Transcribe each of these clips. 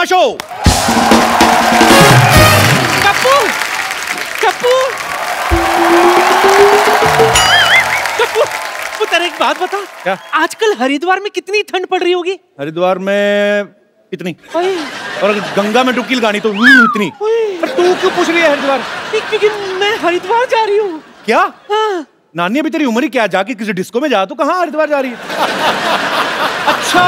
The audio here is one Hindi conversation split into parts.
शर्मा शो। कप्पू कप्पू कप्पू, वो तेरे एक बात बता, क्या? आजकल हरिद्वार में कितनी ठंड पड़ रही होगी? हरिद्वार में इतनी, और गंगा में डुबकी लगानी तो इतनी। पर तू क्यों पूछ रही है हरिद्वार? क्योंकि मैं हरिद्वार जा रही हूँ। क्या? हाँ। नानी अभी तेरी उम्र ही क्या, जाके किसी डिस्को में जा, तो कहाँ हरिद्वार जा रही है? अच्छा,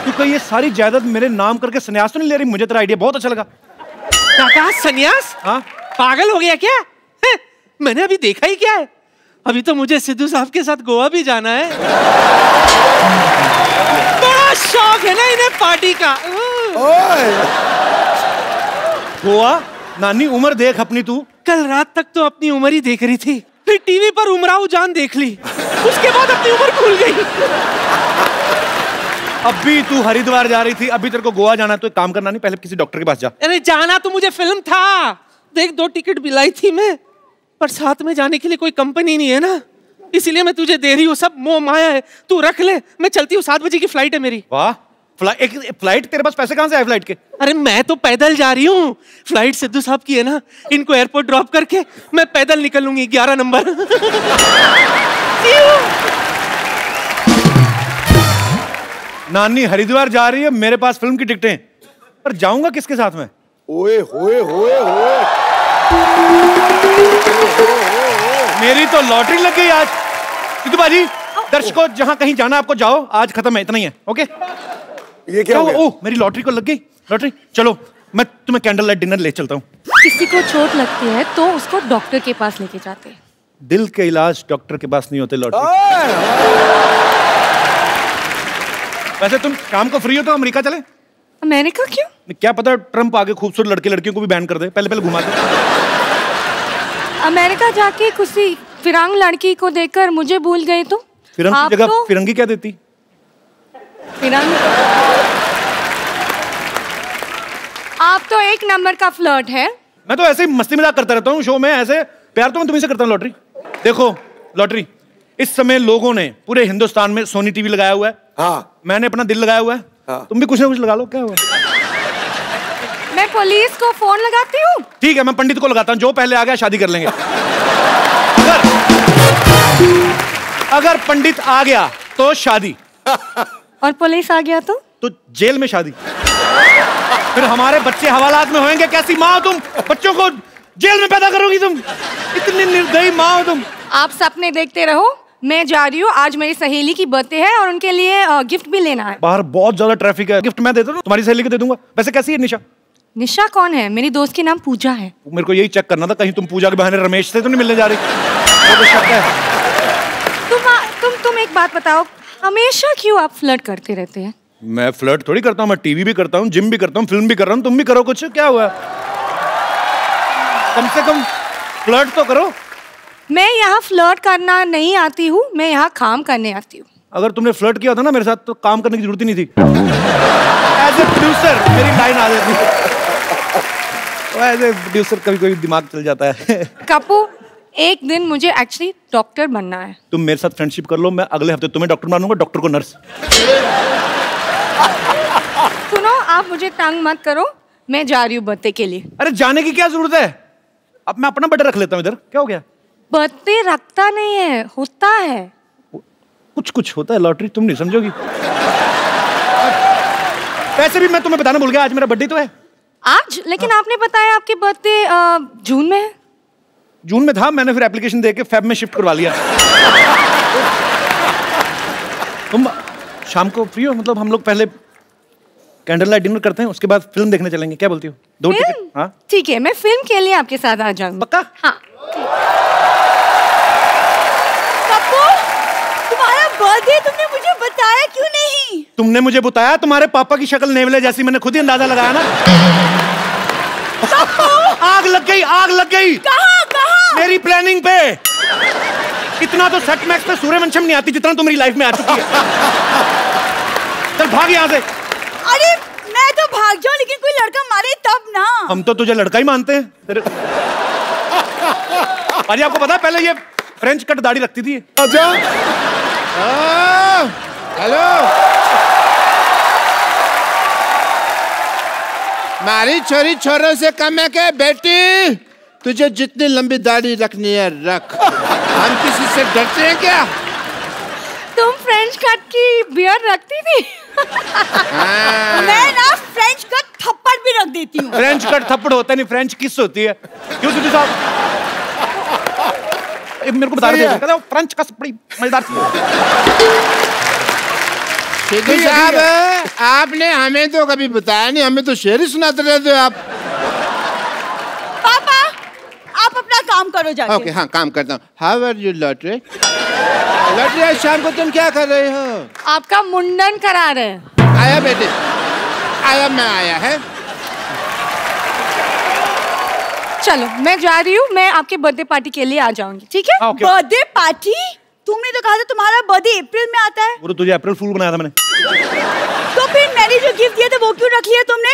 तू कहीं ये सारी जायदाद मेरे नाम करके संन्यास तो नहीं ले रही? मुझे तेरा आइडिया बहुत अच्छा लगा। क्या कहा, संन्यास? हाँ, पागल हो गया क्या? है? मैंने अभी देखा ही क्या है? अभी तो मुझे सिद्धू साहब के साथ गोवा भी जाना है। बड़ा शौक है ना इन्हें पार्टी का। गोवा? नानी उम्र देख अपनी तू। कल रात तक तो अपनी उम्र ही देख रही थी, फिर टीवी पर उमराव जान देख ली, उसके बाद अपनी उम्र भूल गई। अभी तू हरिद्वार जा रही थी, अभी तेरे को गोवा जाना है, तो एक काम करना, नहीं पहले किसी डॉक्टर के पास जा। अरे जाना तो मुझे फिल्म था, देख 2 टिकट दिलाई थी मैं, पर साथ में जाने के लिए कोई कंपनी नहीं है ना, इसीलिए मैं तुझे दे रही हूँ। सब मोह माया है, तू रख ले, मैं चलती हूँ, 7 बजे की फ्लाइट है मेरी। वाह, एक फ्लाइट? तेरे पास पैसे कहाँ से आए फ्लाइट के? अरे मैं तो पैदल जा रही हूँ, फ्लाइट सिद्धू साहब की है ना, इनको एयरपोर्ट ड्रॉप करके मैं पैदल निकल लूंगी 11 नंबर। नानी हरिद्वार जा रही है, मेरे पास फिल्म की टिकटें, पर जाऊंगा किसके साथ में? ओए होए होए होए, मेरी तो लॉटरी लग गई आज। सिद्धू बाजी, दर्शकों जहां कहीं जाना आपको जाओ, आज खत्म है, इतना ही है। ओके, ये क्या हो गया? ओह, मेरी लॉटरी को लग गई लॉटरी। चलो मैं तुम्हें कैंडल लाइट डिनर ले चलता हूँ। किसी को चोट लगती है तो उसको डॉक्टर के पास लेके जाते हैं। दिल के इलाज डॉक्टर के पास नहीं होते लॉटरी। वैसे तुम शाम को फ्री हो तो अमेरिका चले? अमेरिका क्यों? क्या पता ट्रम्प आगे खूबसूरत लड़के लड़कियों को भी बैन कर दे, पहले पहले घुमा दे। अमेरिका जाके किसी फिरंग लड़की को देखकर मुझे भूल गए तो? फिरंग की जगह फिरंगी क्या देती? फिरंग? आप तो एक नंबर का फ्लर्ट है। मैं तो ऐसे ही मस्ती मजाक करता रहता हूँ शो में, ऐसे प्यार तो मैं तुम्हीं से करता हूँ। लॉटरी देखो, लॉटरी इस समय लोगों ने पूरे हिंदुस्तान में सोनी टीवी लगाया हुआ है। हाँ, मैंने अपना दिल लगाया हुआ है। हाँ। तुम भी कुछ ना कुछ लगा लो। क्या हुआ? मैं पुलिस को फोन लगाती हूँ। ठीक है, मैं पंडित को लगाता हूँ, जो पहले आ गया शादी कर लेंगे। अगर पंडित आ गया तो शादी, और पुलिस आ गया तो जेल में शादी। फिर हमारे बच्चे हवालात में होंगे। कैसी माँ हो तुम, बच्चों को जेल में पैदा करोगी तुम? इतनी निर्दयी माँ हो तुम। आप सपने देखते रहो, मैं जा रही हूँ। आज मेरी सहेली की बर्थडे है और उनके लिए गिफ्ट भी लेना है। बाहर बहुत ज्यादा ट्रैफिक है, गिफ्ट मैं दे दूँ, तुम्हारी सहेली को दे दूंगा। वैसे कैसी है निशा? निशा कौन है? मेरी दोस्त की नाम पूजा है। मेरे को यही चेक करना था, कहीं तुम पूजा के बहाने रमेश से तो नहीं मिलने जा रही? तो शक है। तुम एक बात बताओ, हमेशा क्यों आप फ्लर्ट करते रहते हैं? मैं फ्लर्ट थोड़ी करता हूँ, मैं टीवी भी करता हूँ, जिम भी करता हूँ, फिल्म भी कर रहा हूँ। तुम भी करो कुछ, क्या हुआ? कम से कम फ्लर्ट तो करो। मैं यहाँ फ्लर्ट करना नहीं आती हूँ, मैं यहाँ काम करने आती हूँ। अगर तुमने फ्लर्ट किया था ना मेरे साथ, तो काम करने की जरूरत ही नहीं थी। एज ए प्रोड्यूसर मेरी लाइन आ जाती है। एज ए प्रोड्यूसर कभी कभी दिमाग चल जाता है। कप्पू, एक दिन मुझे एक्चुअली डॉक्टर बनना है। तुम मेरे साथ फ्रेंडशिप कर लो, मैं अगले हफ्ते तुम्हें डॉक्टर बनाऊंगा, डॉक्टर को नर्स। सुनो, आप मुझे तंग मत करो, मैं जा रही हूँ बर्थडे के लिए। अरे जाने की क्या जरूरत है? अब मैं अपना बर्थडे रख लेता हूँ इधर। क्या हो गया? बर्थडे रखता नहीं है, होता है। कुछ कुछ होता है लॉटरी, तुम नहीं समझोगी। वैसे भी मैं तुम्हें बताना भूल गया, आज मेरा बर्थडे तो है। आज? लेकिन आपने बताया आपके बर्थडे जून में है। जून में था, मैंने फिर एप्लीकेशन देके फेब में शिफ्ट करवा लिया। तुम शाम को फ्री हो? मतलब हम लोग पहले कैंडल लाइट डिनर करते हैं, उसके बाद फिल्म देखने चलेंगे, क्या बोलती हो? 2 टिकट? हाँ ठीक है, मैं फिल्म के लिए आपके साथ आ जाऊंगी। पक्का? हाँ। कप्पू, तुम्हारा बर्थडे तुमने मुझे बताया क्यों नहीं? तुमने मुझे बताया, तुम्हारे पापा की शक्ल नेवले जैसी, मैंने खुद ही अंदाजा लगाया ना। आग लग गई, आग लग गई। कहाँ कहाँ? मेरी प्लानिंग पे। इतना तो सेट मैक्स पे सूर्यवंशम नहीं आती जितना तो मेरी लाइफ में आ चुकी है। चल भाग यहाँ से। अरे मैं तो भाग जाऊं, लेकिन कोई लड़का मारे तब ना। हम तो तुझे लड़का ही मानते हैं तेरे। अरे आपको पता है, पहले ये फ्रेंच कट दाढ़ी रखती थी। आजा। हेलो। मारी छोरी छोरों से कम है क्या बेटी? तुझे जितनी लंबी दाढ़ी रखनी है रख, हम किसी से डरते हैं क्या? तुम फ्रेंच कट की बियर्ड रखती थी? मैं ना फ्रेंच कट थप्पड़ भी रख देती हूँ। फ्रेंच कट थप्पड़ होता नहीं, फ्रेंच किस होती है। क्यों सिद्धू साहब? मेरे को बता रहे थे फ्रेंच कस बड़ी मजेदार चीज। सिद्धू साहब, आपने हमें तो कभी बताया नहीं, हमें तो शेर ही सुनाते रहते हो आप। पापा, आप अपना काम करो जाके। ओके, हाँ काम करता हूँ। How are you lottery? Lottery आज शाम को तुम क्या कर रहे हो? आपका मुंडन करा रहे हैं। आया बेटे, आया मैं आया है। चलो मैं जा रही हूँ, मैं आपके बर्थडे पार्टी के लिए आ जाऊंगी, ठीक है? Birthday party? तुमने तो कहा था तुम्हारा बर्थडे अप्रैल में आता है। वो तो तुझे अप्रैल फूल बनाया था मैंने। तो फिर मैंने जो गिफ्ट दिया था वो क्यों रख लिया तुमने?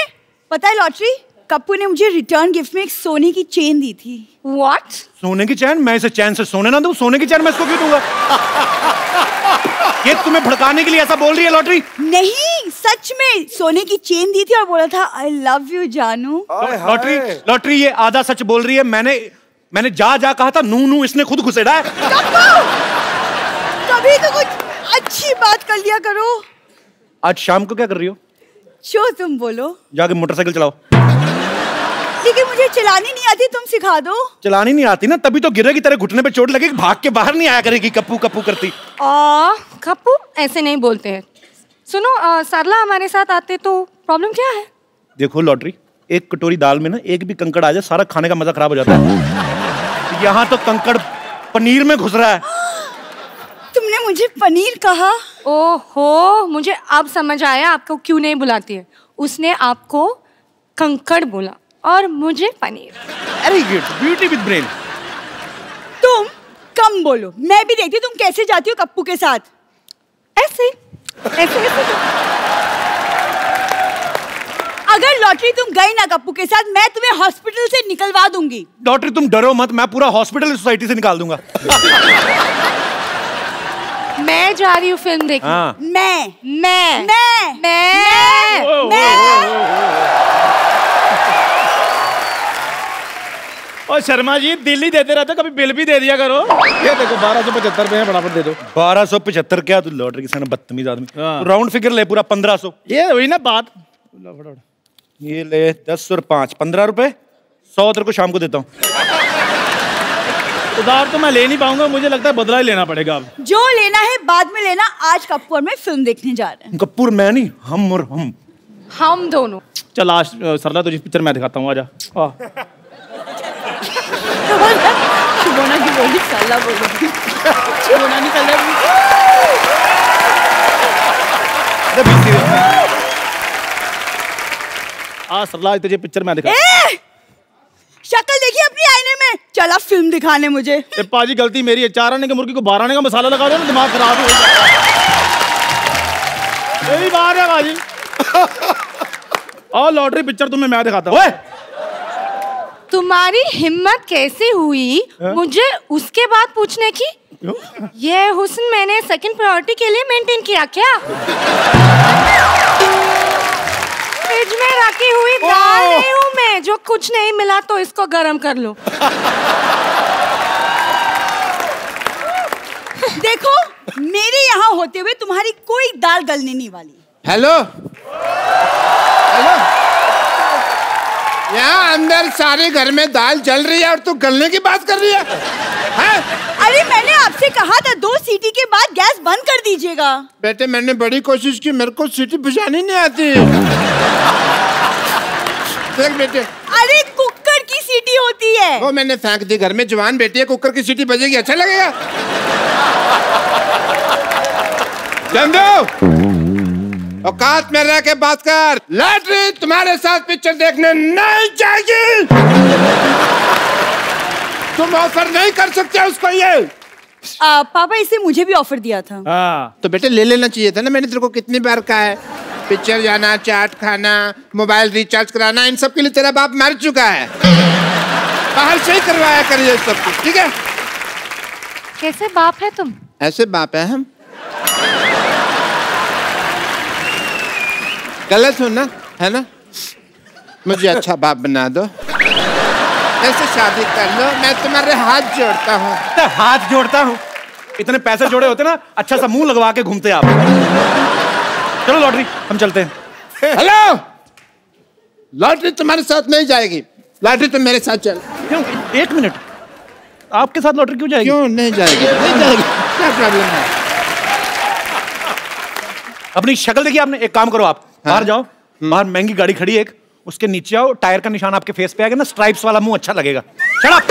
पता है लॉटरी, कप्पू ने मुझे रिटर्न गिफ्ट में एक सोने की चेन दी थी। What? सोने की चैन? मैं इसे चैन से सोने ना दूं? सोने की चैन मैं इसको क्यों दूंगा? ये तुम्हें भड़काने के लिए ऐसा बोल रही है लॉटरी? नहीं, सच में सोने की चेन दी थी और बोला था आई लव यू जानू। लॉटरी, लॉटरी ये आधा सच बोल रही है। मैंने जा कहा था, नू नू इसने खुद घुसेड़ा है। कभी तो कुछ अच्छी बात कर लिया करो। आज शाम को क्या कर रही हो? जो तुम बोलो। जाके मोटरसाइकिल चलाओ। लेकिन मुझे चलानी नहीं आती, तुम सिखा दो। चलानी नहीं आती ना, तभी तो गिरेगी, तेरे घुटने पे चोट लगेगी, भाग के बाहर नहीं आया करेगी कप्पू कप्पू करती। कप्पू ऐसे नहीं बोलते हैं। सुनो, सरला हमारे साथ आते तो प्रॉब्लम क्या है? देखो लॉटरी, एक कटोरी दाल में ना एक भी कंकड़ आ जाए, सारा खाने का मजा खराब हो जाता है। यहाँ तो कंकड़ पनीर में घुस रहा है। तुमने मुझे पनीर कहा? ओहो, मुझे अब समझ आया आपको क्यों नहीं बुलाती है। उसने आपको कंकड़ बोला और मुझे पनीर। अरे गुड, ब्यूटी विद ब्रेन। तुम कम बोलो, मैं भी देखती हूँ तुम कैसे जाती हो कप्पू के साथ। ऐसे ऐसे ऐसे। अगर लॉटरी तुम गई ना कप्पू के साथ, मैं तुम्हें हॉस्पिटल से निकलवा दूंगी। लॉटरी तुम डरो मत, मैं पूरा हॉस्पिटल सोसाइटी से निकाल दूंगा। मैं जा रही हूँ फिल्म देखने। हाँ। मैं और शर्मा जी, दिल्ली देते रहते, कभी बिल भी दे दिया करो। ये देखो 1275 में बराबर दे दो। 1275 क्या? तू लॉटरी के सामने बदतमीज आदमी। राउंड फिगर ले पूरा 1500। ये हुई ना बात। ये ले 10 और 5 15 रुपए। 100 तेरे को शाम को देता हूँ। उधार तो मैं ले नहीं पाऊंगा, मुझे लगता है बदला ही लेना पड़ेगा अब। जो लेना है बाद में लेना, आज कप्पू और मैं फिल्म देखने जा रहे हैं। कपूर मैं नहीं, हम और हम दोनों। चल आज सरला तुझे पिक्चर मैं दिखाता हूँ, आजा। शुभोना की बोली सरला बोली। शुभोना नहीं कर आज सरला तुझे पिक्चर मैं दिखाता। शक्ल देखी अपनी आईने में, चला फिल्म दिखाने मुझे। पाजी गलती मेरी है, 4 आने की मुर्गी को 12 आने का मसाला लगा दो ना, दिमाग खराब हो जाएगा। यही बात है पाजी। और लॉटरी पिक्चर तुम्हें मैं दिखाता हूँ। तुम्हारी हिम्मत कैसे हुई मुझे उसके बाद पूछने की? ये हुस्न मैंने सेकंड प्रायोरिटी के लिए मेंटेन किया क्या? फ्रिज में रखी हुई दाल नहीं हूँ मैं, जो कुछ नहीं मिला तो इसको गरम कर लो। देखो, मेरे यहाँ होते हुए तुम्हारी कोई दाल गलने नहीं वाली। हेलो हेलो, यहाँ अंदर सारे घर में दाल जल रही है और तू गलने की बात कर रही है? अरे मैंने आपसे कहा था 2 सीटी के बाद गैस बंद कर दीजिएगा। बेटे मैंने बड़ी कोशिश की, मेरे को सीटी बजानी नहीं आती। देख बेटे, अरे कुकर की सीटी होती है। वो मैंने फेंक दी, घर में जवान बेटी है, कुकर की सीटी बजेगी अच्छा लगेगा? चंदू, औकात में रह के बात कर। लॉटरी तुम्हारे साथ पिक्चर देखने नहीं जाएगी। तुम ऑफर नहीं कर सकते उसको। ये पापा इसे मुझे भी ऑफर दिया था। तो बेटे ले लेना चाहिए था ना, मैंने तेरे को कितनी बार कहा है, पिक्चर जाना, चाट खाना, मोबाइल रिचार्ज कराना, इन सब के लिए तेरा बाप मर चुका है। बाहर से ही करवाया करिए सब कुछ, ठीक है? कैसे बाप है तुम? ऐसे बाप है हम। गलत हो ना, है ना? मुझे अच्छा बाप बना दो, ऐसे शादी कर लो, मैं तुम्हारे हाथ जोड़ता हूँ। हाथ जोड़ता हूँ? इतने पैसे जोड़े होते ना, अच्छा सा मुंह लगवा के घूमते आप। चलो लॉटरी, हम चलते हैं। हेलो, लॉटरी तुम्हारे साथ नहीं जाएगी, लॉटरी तुम मेरे साथ चल। क्यों? एक मिनट, आपके साथ लॉटरी क्यों जाएगी? क्यों नहीं जाएगी? नहीं जाएगी, क्या प्रॉब्लम है? अपनी शक्ल देखिए आपने। एक काम करो, आप बाहर जाओ, बाहर महंगी गाड़ी खड़ी है एक, उसके नीचे आओ, टायर का निशान आपके फेस पे आएगा ना, स्ट्राइप्स वाला मुंह अच्छा लगेगा। Shut up!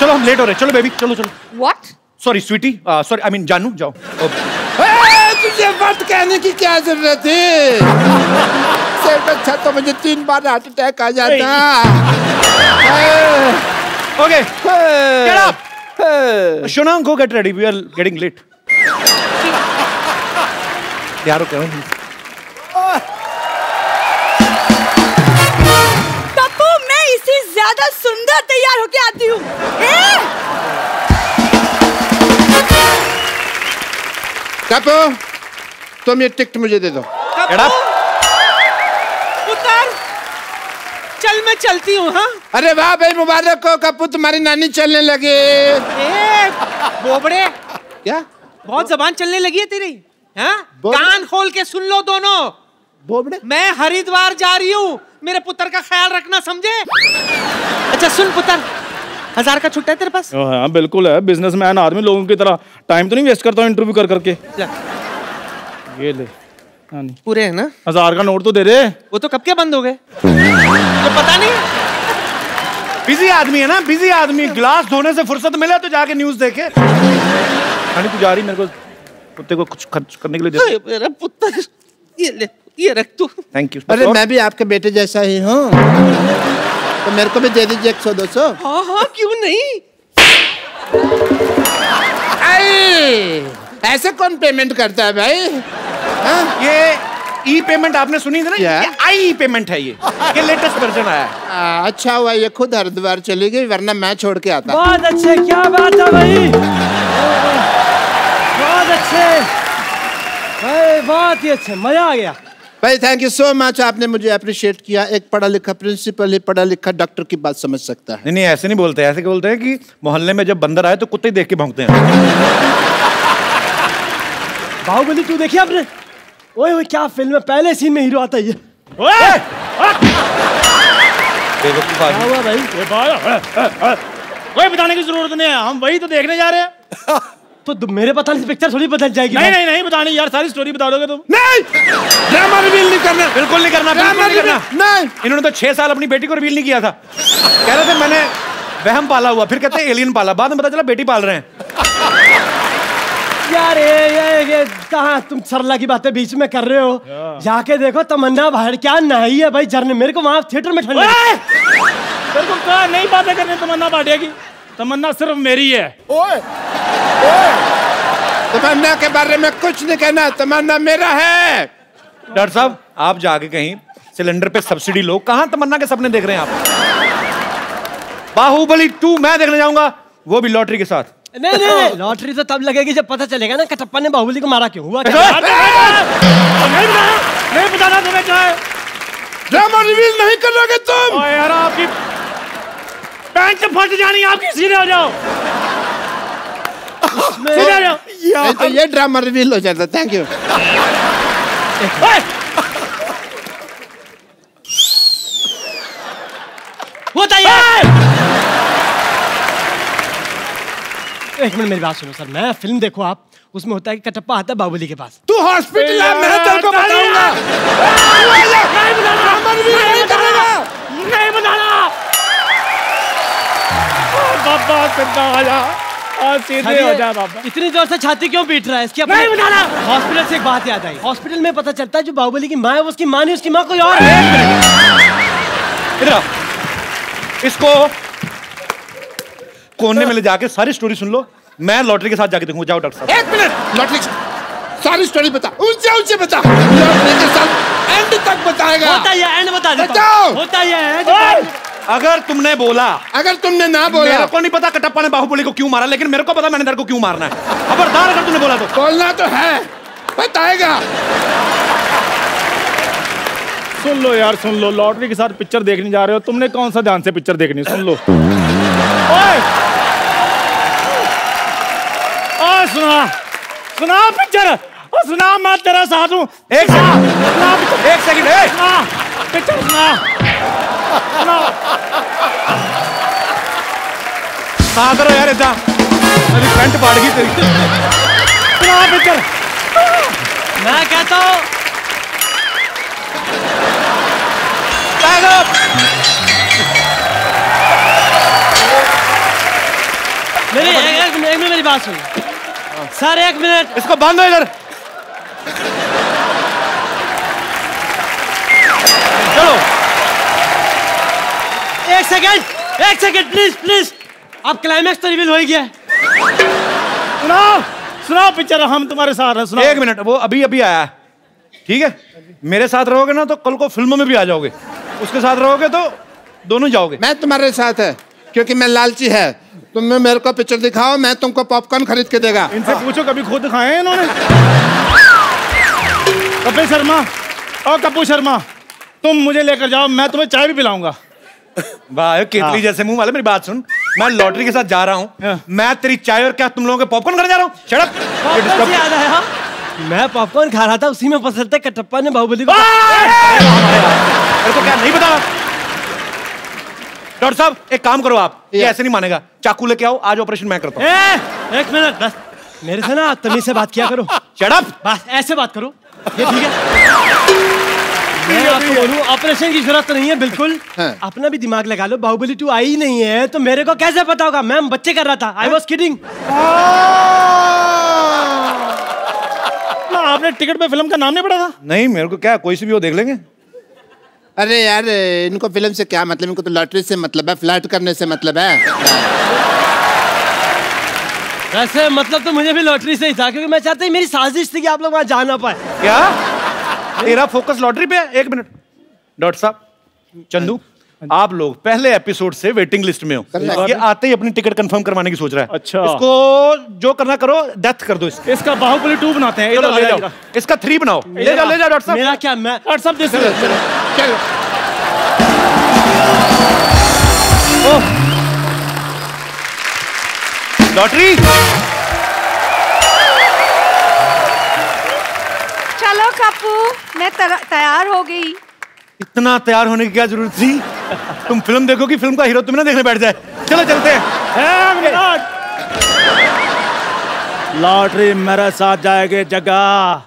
चलो हम लेट हो रहे हैं, चलो बेबी, चलो चलो। What? Sorry sweetie, sorry I mean जानू, जाओ। तुझे बात कहने की क्या जरूरत है? सिर्फ अच्छा तो मुझे 3 बार हार्ट अटैक आ जाता। Okay, get up. शोना, go get ready, we are getting late. यार क्या पप्पू, मैं इससे ज्यादा सुंदर तैयार होके आती हूँ। कपू, तुम ये टिकट मुझे दे दो। पुत्र, चल मैं चलती हूँ। हाँ, अरे वाह भाई, मुबारक हो कपू, तुम्हारी नानी चलने लगे। बोबड़े, क्या? बहुत जबान चलने लगी है तेरी। हाँ? कान खोल के सुन लो दोनों। बोबड़े, मैं हरिद्वार जा रही हूँ, मेरे पुत्र का ख्याल रखना, समझे? अच्छा सुन पुत्र, 1000 का छुट्टा है तेरे पास? हाँ बिल्कुल है, बिजनेसमैन आदमी, लोगों की तरह टाइम तो नहीं वेस्ट करता हूँ इंटरव्यू कर करके। ये ले। हाँ नहीं, पूरे है ना? 1000 का नोट तो दे दे। वो तो कब के बंद हो गए, तो पता नहीं। बिजी आदमी है ना, बिजी आदमी। गिलास धोने से फुर्सत मिले तो जाके न्यूज देखे। तू जा रही, मेरे को कुत्ते को कुछ खर्च करने के लिए दे। मेरा पुत्र, ये ले, ये रख तू। Thank you. अरे मैं भी आपके बेटे जैसा ही हूँ, तो मेरे को भी दे दीजिए 100-200। हाँ हाँ, क्यों नहीं। ऐसे कौन पेमेंट करता है भाई? ये ई पेमेंट आपने सुनी थी ना? ये आई पेमेंट है, ये लेटेस्ट वर्जन आया है। अच्छा हुआ ये खुद हरिद्वार चली गई, वरना मैं छोड़ के आता। बहुत अच्छे, क्या बात है भाई, बहुत अच्छे भाई, बहुत ही अच्छे, मजा आ गया भाई। थैंक यू सो मच, आपने मुझे अप्रिशिएट किया। एक पढ़ा लिखा प्रिंसिपल ही पढ़ा लिखा डॉक्टर की बात समझ सकता है। नहीं, ऐसे नहीं बोलते, ऐसे बोलते हैं कि मोहल्ले में जब बंदर आए तो कुत्ते देख के भौंकते हैं। बाहुबली 2 देखी आपने? ओए ओए, क्या फिल्म है, पहले सीन में हीरो आता है। क्या हुआ भाई? कोई बताने की जरूरत नहीं है, हम वही तो देखने जा रहे हैं। तो मेरे बताने से पिक्चर थोड़ी बदल जाएगी। नहीं बतानी यार, सारी स्टोरी बता दोगे तुम। नहीं, ड्रामा रिवील नहीं करना, बिल्कुल नहीं करना, बिल्कुल नहीं करना। नहीं, इन्होंने तो 6 साल अपनी बेटी को रिवील नहीं किया था। कह रहे थे मैंने वहम पाला हुआ, फिर कहते हैं एलियन पाला, बाद में पता चला बेटी पाल रहे हैं। यार ये कहाँ तुम सरला की बातें बीच में कर रहे हो? जाके देखो, तमन्ना बाहर क्या नहाई है भाई झरने। मेरे को वहां थिएटर में ठंड तेरे को कहा नहीं बातें करनी तमन्ना भाटिया की, तमन्ना सिर्फ मेरी है। ओए, तमन्ना के बारे में कुछ नहीं कहना, तमन्ना मेरा है। डॉक्टर साहब, आप जाके कहीं सिलेंडर पे सब्सिडी लो। कहाँ तमन्ना के सपने देख रहे हैं आप? बाहुबली 2 मैं देखने जाऊंगा, वो भी लॉटरी के साथ। नहीं, लॉटरी तो तब लगेगी जब पता चलेगा ना कटप्पा ने बाहुबली को मारा क्यों हुआ। नहीं बताना तुम्हें क्या है। ड्रामा रिवील नहीं करोगे तुम? यार आपकी पैंट फट जानी, आपकी सीधे हो जाओ, सीधे हो जाओ। तो ये ड्रामा रिवील हो जाता। Thank you. होता है। एक मिनट मेरी बात सुनो सर, मैं फिल्म देखो आप, उसमें होता है कि कटप्पा आता है बाहुबली के पास। तू हॉस्पिटल है, मैं तेरे को बताऊंगा। नहीं बताना। बाबा सीधा हो जा, सीधे हो जा बाबा। इतनी जोर से छाती क्यों पीट रहा है? इसकी नहीं बताना। हॉस्पिटल से एक बात याद आई, हॉस्पिटल में पता चलता है जो बाहुबली की माँ है वो उसकी माँ नहीं, उसकी माँ कोई और है। इधर इसको कोने में ले जाके सारी स्टोरी सुन लो, मैं लॉटरी के साथ जाके देखूंगा। जाओ डॉक्टर साहब। एक मिनट, लॉटरी सारी स्टोरी बता, ऊंचे बता। लॉटरी के साथ एंड तक बताएगा। होता है एंड बता देता बताओ। होता है। अगर तुमने बोला, अगर तुमने ना बोला, मेरे को नहीं पता कटप्पा ने बाहुबली को क्यों मारा, लेकिन मेरे को पता मैंने तेरे को क्यों मारना है। खबरदार अगर तुमने बोला तो। बोलना तो है, बताएगा। सुन लो यार, सुन लो, लॉटरी के साथ पिक्चर देखने जा रहे हो, तुमने कौन सा ध्यान से पिक्चर देखनी, सुन लो। ओए सुना सुना पिक्चर, सुना, मैं तेरा साथ हूँ। एक सेकंड, पिक्चर सुना। कहाँ करो यार इतना, मेरी पैंट फाड़ गई तेरी। सुना पिक्चर। मैं कहता हूँ एक मिनट मेरी बात सुन सर, 1 मिनट, इसको बांधो इधर। चलो 1 सेकंड प्लीज प्लीज। अब क्लाइमैक्स तो रिवील हो ही गया। सुनाओ सुनाओ पिक्चर, हम तुम्हारे साथ हैं, सुनाओ। 1 मिनट, वो अभी अभी आया है, ठीक है? मेरे साथ रहोगे ना तो कल को फिल्मों में भी आ जाओगे, उसके साथ रहोगे तो दोनों जाओगे। मैं तुम्हारे साथ है क्योंकि मैं लालची है। तुम मेरे को पिक्चर दिखाओ, मैं तुमको पॉपकॉर्न खरीद के देगा। इनसे पूछो कभी खुद खाए हैं इन्होंने। कपिल शर्मा और कपूर शर्मा, तुम मुझे लेकर जाओ, मैं तुम्हें चाय भी पिलाऊंगा। वाह, केतली जैसे मुंह वाले। मेरी बात सुन, मैं लॉटरी के साथ जा रहा हूँ, मैं तेरी चाय और क्या तुम लोगों के पॉपकॉर्न घर जा रहा हूँ। Shut up. याद आया, मैं पॉपकॉर्न खा रहा था, उसी में पसंद कटप्पा ने बाहुबली को। मेरे को क्या नहीं पता। डॉक्टर साहब एक काम करो, आप ये ऐसे नहीं मानेगा, चाकू लेके आओ, आज ऑपरेशन मैं करता हूँ। 1 मिनट बस, मेरे से ना तमीज से बात किया करो। Shut up. बस ऐसे बात करो, ये ठीक है? मैं आपको बोलूं, ऑपरेशन की जरूरत तो नहीं है बिल्कुल। अपना भी दिमाग लगा लो, बाहुबली 2 आई नहीं है तो मेरे को कैसे पता होगा? मैं बच्चे कर रहा था, आई वॉज किडिंग। आपने टिकट पे फिल्म का नाम नहीं पढ़ा था? नहीं, मेरे को क्या, कोई सी भी वो देख लेंगे। अरे यार, इनको फिल्म से क्या मतलब, इनको तो लॉटरी से मतलब है, फ्लर्ट करने से मतलब है। वैसे मतलब तो मुझे भी लॉटरी से ही था, क्योंकि मैं चाहता हूँ, मेरी साजिश थी कि आप लोग वहां जा ना पाए। क्या तेरा फोकस लॉटरी पे है? 1 मिनट, डॉक्टर साहब, चंदू, आप लोग पहले एपिसोड से वेटिंग लिस्ट में हो। ये आते ही अपनी टिकट कंफर्म करवाने की सोच रहा है। अच्छा, इसको जो करना करो, डेथ कर दो इसकी। इसका बाहुबली 2 बनाते हैं। चलो ले जाओ, इसका 3 बनाओ। ले जाओ डॉक्टर साहब। मेरा क्या, मैं डॉक्टर साहब चलो। लॉटरी। चलो कप्पू, मैं तैयार हो गई। इतना तैयार होने की क्या जरूरत थी? तुम फिल्म देखोगी, फिल्म का हीरो तुम्हें ना देखने बैठ जाए। चलो चलते हैं। लॉटरी मेरे साथ जाएगी जगह।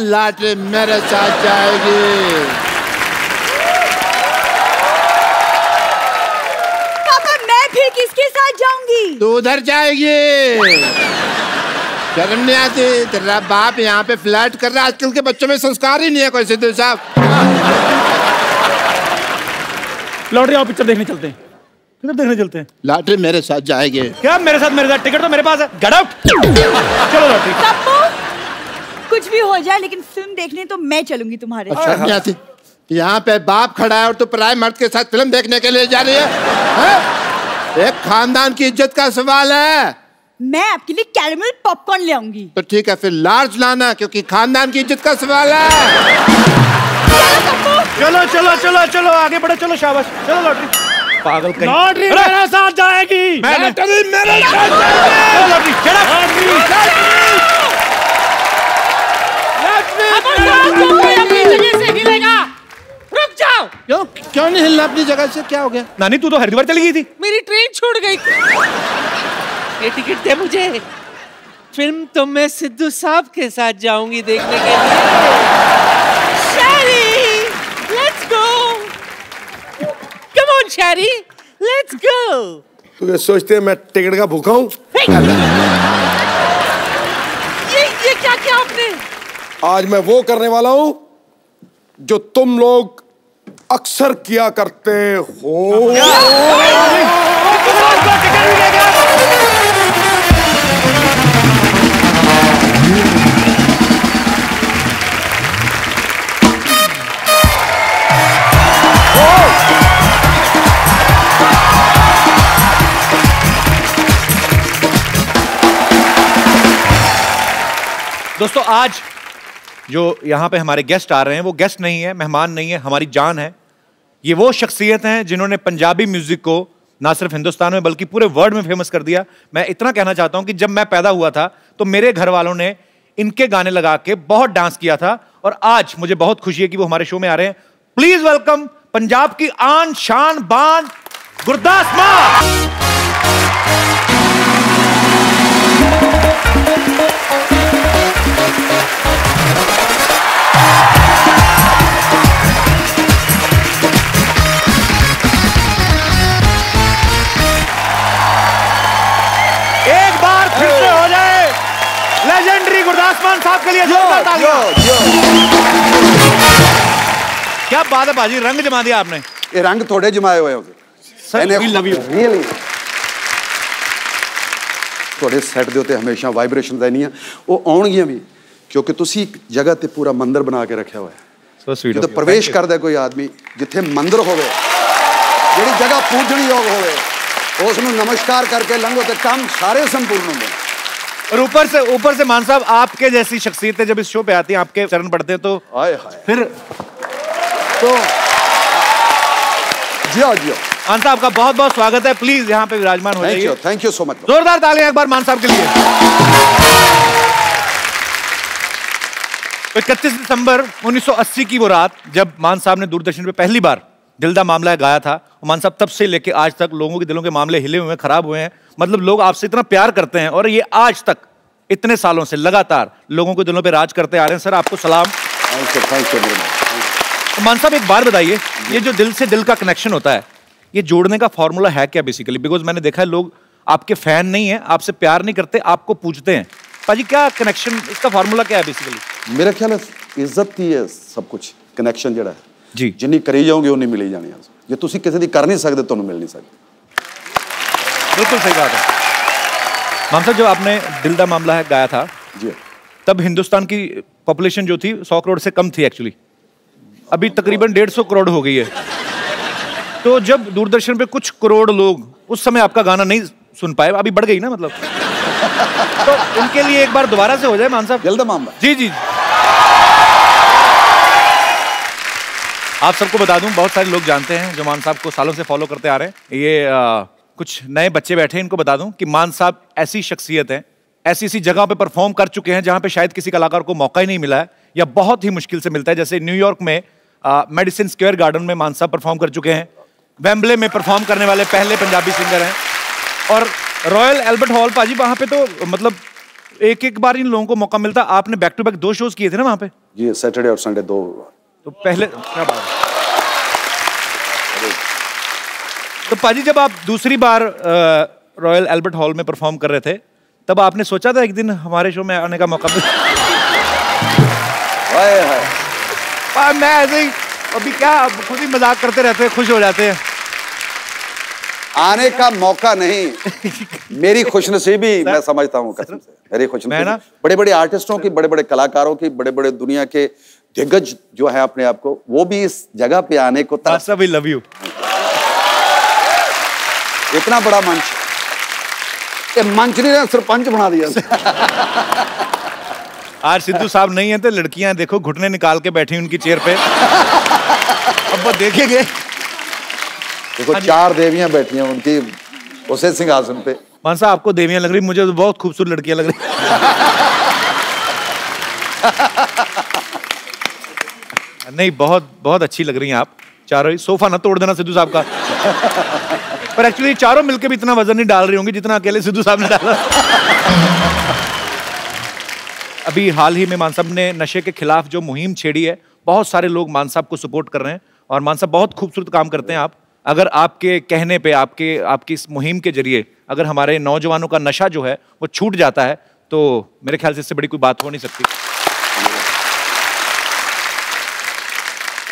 लॉटरी मेरे साथ जाएगी। पापा, मैं फिर किसके साथ जाऊंगी? तू उधर जाएगी। शर्म नहीं आती? तेरा बाप यहाँ पे फ्लर्ट कर रहा है। आजकल के बच्चों में संस्कार ही नहीं है कोई। सिद्धू साहब, लॉटरी आओ, पिक्चर देखने चलते हैं। किधर देखने चलते हैं? लॉटरी मेरे साथ जाएगी। क्या मेरे साथ? टिकट तो मेरे पास है। Get out. चलो लॉटरी। कप्पू, कुछ भी हो जाए लेकिन फिल्म देखने तो मैं चलूंगी तुम्हारे साथ। शर्म नहीं आती? यहाँ पे बाप खड़ा है और तू पराये मर्द के साथ फिल्म देखने के लिए जा रही है? एक खानदान की इज्जत का सवाल है। मैं आपके लिए कैरेमल पॉपकॉर्न ले आऊंगी। तो ठीक है, फिर लार्ज लाना, क्योंकि खानदान की इज्जत का सवाल है। चलो चलो चलो चलो, आगे बढ़ो, चलो शाबाश। चलो लॉटरी। पागल कहीं। लॉटरी मेरे साथ जाएगी। लॉटरी मेरे साथ जाएगी। लॉटरी, रुक जाओ। क्यों नहीं हिलना अपनी जगह से? क्या हो गया? नानी, तू तो हरिद्वार चली गई थी। मेरी ट्रेन छूट गई। ये टिकट दे मुझे। फिल्म तो मैं सिद्धू साहब के साथ जाऊंगी देखने के लिए। Sherry, let's go. Come on Sherry, let's go. तू ये सोचते है मैं टिकट का भूखा हूँ? ये क्या किया आपने? आज मैं वो करने वाला हूँ जो तुम लोग अक्सर किया करते हो। दोस्तों, आज जो यहाँ पे हमारे गेस्ट आ रहे हैं वो गेस्ट नहीं है, मेहमान नहीं है, हमारी जान है। ये वो शख्सियत हैं जिन्होंने पंजाबी म्यूजिक को ना सिर्फ हिंदुस्तान में बल्कि पूरे वर्ल्ड में फेमस कर दिया। मैं इतना कहना चाहता हूं कि जब मैं पैदा हुआ था तो मेरे घर वालों ने इनके गाने लगा के बहुत डांस किया था, और आज मुझे बहुत खुशी है कि वो हमारे शो में आ रहे हैं। प्लीज वेलकम पंजाब की आन शान बान गुरदास मान। एक बार फिर से हो जाए लेजेंडरी गुरदास मान साहब के लिए जोरदार तालियां। क्या बात है बाजी, रंग जमा दिया आपने। ये रंग थोड़े जमाए हुए sir, we love you। Really थोड़े सैट दे उत्ते हमेशा वाइब्रेशन रहनी वो आउणगियां भी, क्योंकि तुसी एक जगह ते पूरा मंदिर बना के रखा हुआ है। जो प्रवेश करता कोई आदमी जिथे मंदिर होवे, जिहड़ी जगह पूजनी योग होवे, उसनों नमस्कार करके लंघो तो काम सारे संपूर्ण होंगे। और ऊपर से मान साहब आपके जैसी शख्सियतें जब इस शो पे आती हैं, आपके चरण पड़ते हैं तो फिर तो जियो मान साहब का बहुत बहुत स्वागत है। प्लीज यहाँ पे विराजमान हो जाइए। Thank you so much. जोरदार तालियां एक बार मान साहब के लिए। 31 दिसंबर 1980 की वो रात जब मान साहब ने दूरदर्शन पे पहली बार दिल दा मामला गाया था, मान साहब तब से लेके आज तक लोगों के दिलों के मामले हिले हुए हैं, खराब हुए हैं। मतलब लोग आपसे इतना प्यार करते हैं और ये आज तक इतने सालों से लगातार लोगों के दिलों पे राज करते आ रहे हैं। सर आपको सलाम। Thank you. मान साहब एक बार बताइए, ये जो दिल से दिल का कनेक्शन होता है, ये जोड़ने का फॉर्मूला है क्या बेसिकली? बिकॉज मैंने देखा है लोग आपके फैन नहीं है, आपसे प्यार नहीं करते, आपको पूछते हैं। पाजी क्या कनेक्शन, इसका फॉर्मूला क्या है बेसिकली? मेरा ख्याल है इज्जत ही है सब कुछ। कनेक्शन जड़ा है जी, जिन्नी करी जाओगे उन्नी मिली जानी। जे तुसी किसी दी कर नहीं सकते तो मिल नहीं सकती। बिल्कुल सही बात है। मान साहब जब आपने दिल दा मामला है गाया था जी, तब हिंदुस्तान की पॉपुलेशन जो थी 100 करोड़ से कम थी एक्चुअली। अभी तकरीबन 150 करोड़ हो गई है। तो जब दूरदर्शन पे कुछ करोड़ लोग उस समय आपका गाना नहीं सुन पाए, अभी बढ़ गई ना मतलब, तो उनके लिए एक बार दोबारा से हो जाए मान साहब। दिल दा मामला। जी जी, आप सबको बता दूं, बहुत सारे लोग जानते हैं जो मान साहब को सालों से फॉलो करते आ रहे हैं। ये कुछ नए बच्चे बैठे हैं, इनको बता दूं कि मान साहब ऐसी शख्सियत है, ऐसी जगह पे परफॉर्म कर चुके हैं जहां पे शायद किसी कलाकार को मौका ही नहीं मिला है या बहुत ही मुश्किल से मिलता है। जैसे न्यूयॉर्क में मेडिसिन स्क्वायर गार्डन में मान साहब परफॉर्म कर चुके हैं, वेम्बले में परफॉर्म करने वाले पहले पंजाबी सिंगर हैं, और रॉयल एल्बर्ट हॉल पाजी वहां पे तो मतलब एक बार इन लोगों को मौका मिलता। आपने बैक टू बैक 2 शोज किए थे ना वहां पे? जी, सैटरडे और संडे 2। तो पहले क्या बात है। तो पाजी जब आप दूसरी बार रॉयल एल्बर्ट हॉल में परफॉर्म कर रहे थे, तब आपने सोचा था एक दिन हमारे शो में आने का मौका मैं ऐसे ही अभी क्या खुद ही मजाक करते रहते हैं, खुश हो जाते हैं। आने का मौका नहीं, मेरी खुशनसीबी मैं समझता हूँ कसम से। मेरी खुशनसीबी बड़े बड़े आर्टिस्टों की, बड़े बड़े कलाकारों की, बड़े बड़े दुनिया के दिग्गज जो है अपने आप को, वो भी इस जगह पे आने को सभी लव यू। इतना बड़ा मंच, ये मंच नहीं रहा, सरपंच बना दिया। आज सिद्धू साहब नहीं है तो लड़कियां देखो घुटने निकाल के बैठी उनकी चेयर पे। अब वो देखेंगे, देखो 4 देवियां बैठी हैं उनकी उसे सिंहासन पे। मान साहब आपको देवियां लग रही, मुझे तो बहुत खूबसूरत लड़कियां लग रही। नहीं, बहुत बहुत अच्छी लग रही हैं आप चारों ही। सोफा ना तोड़ देना सिद्धू साहब का। पर एक्चुअली चारों मिलकर भी इतना वजन नहीं डाल रही होंगी जितना अकेले सिद्धू साहब ने डाला। अभी हाल ही में मान साहब ने नशे के खिलाफ जो मुहिम छेड़ी है, बहुत सारे लोग मान साहब को सपोर्ट कर रहे हैं और मान साहब बहुत खूबसूरत काम करते हैं। आप अगर आपके कहने पे, आपकी इस मुहिम के जरिए अगर हमारे नौजवानों का नशा जो है वो छूट जाता है, तो मेरे ख्याल से इससे बड़ी कोई बात हो नहीं सकती।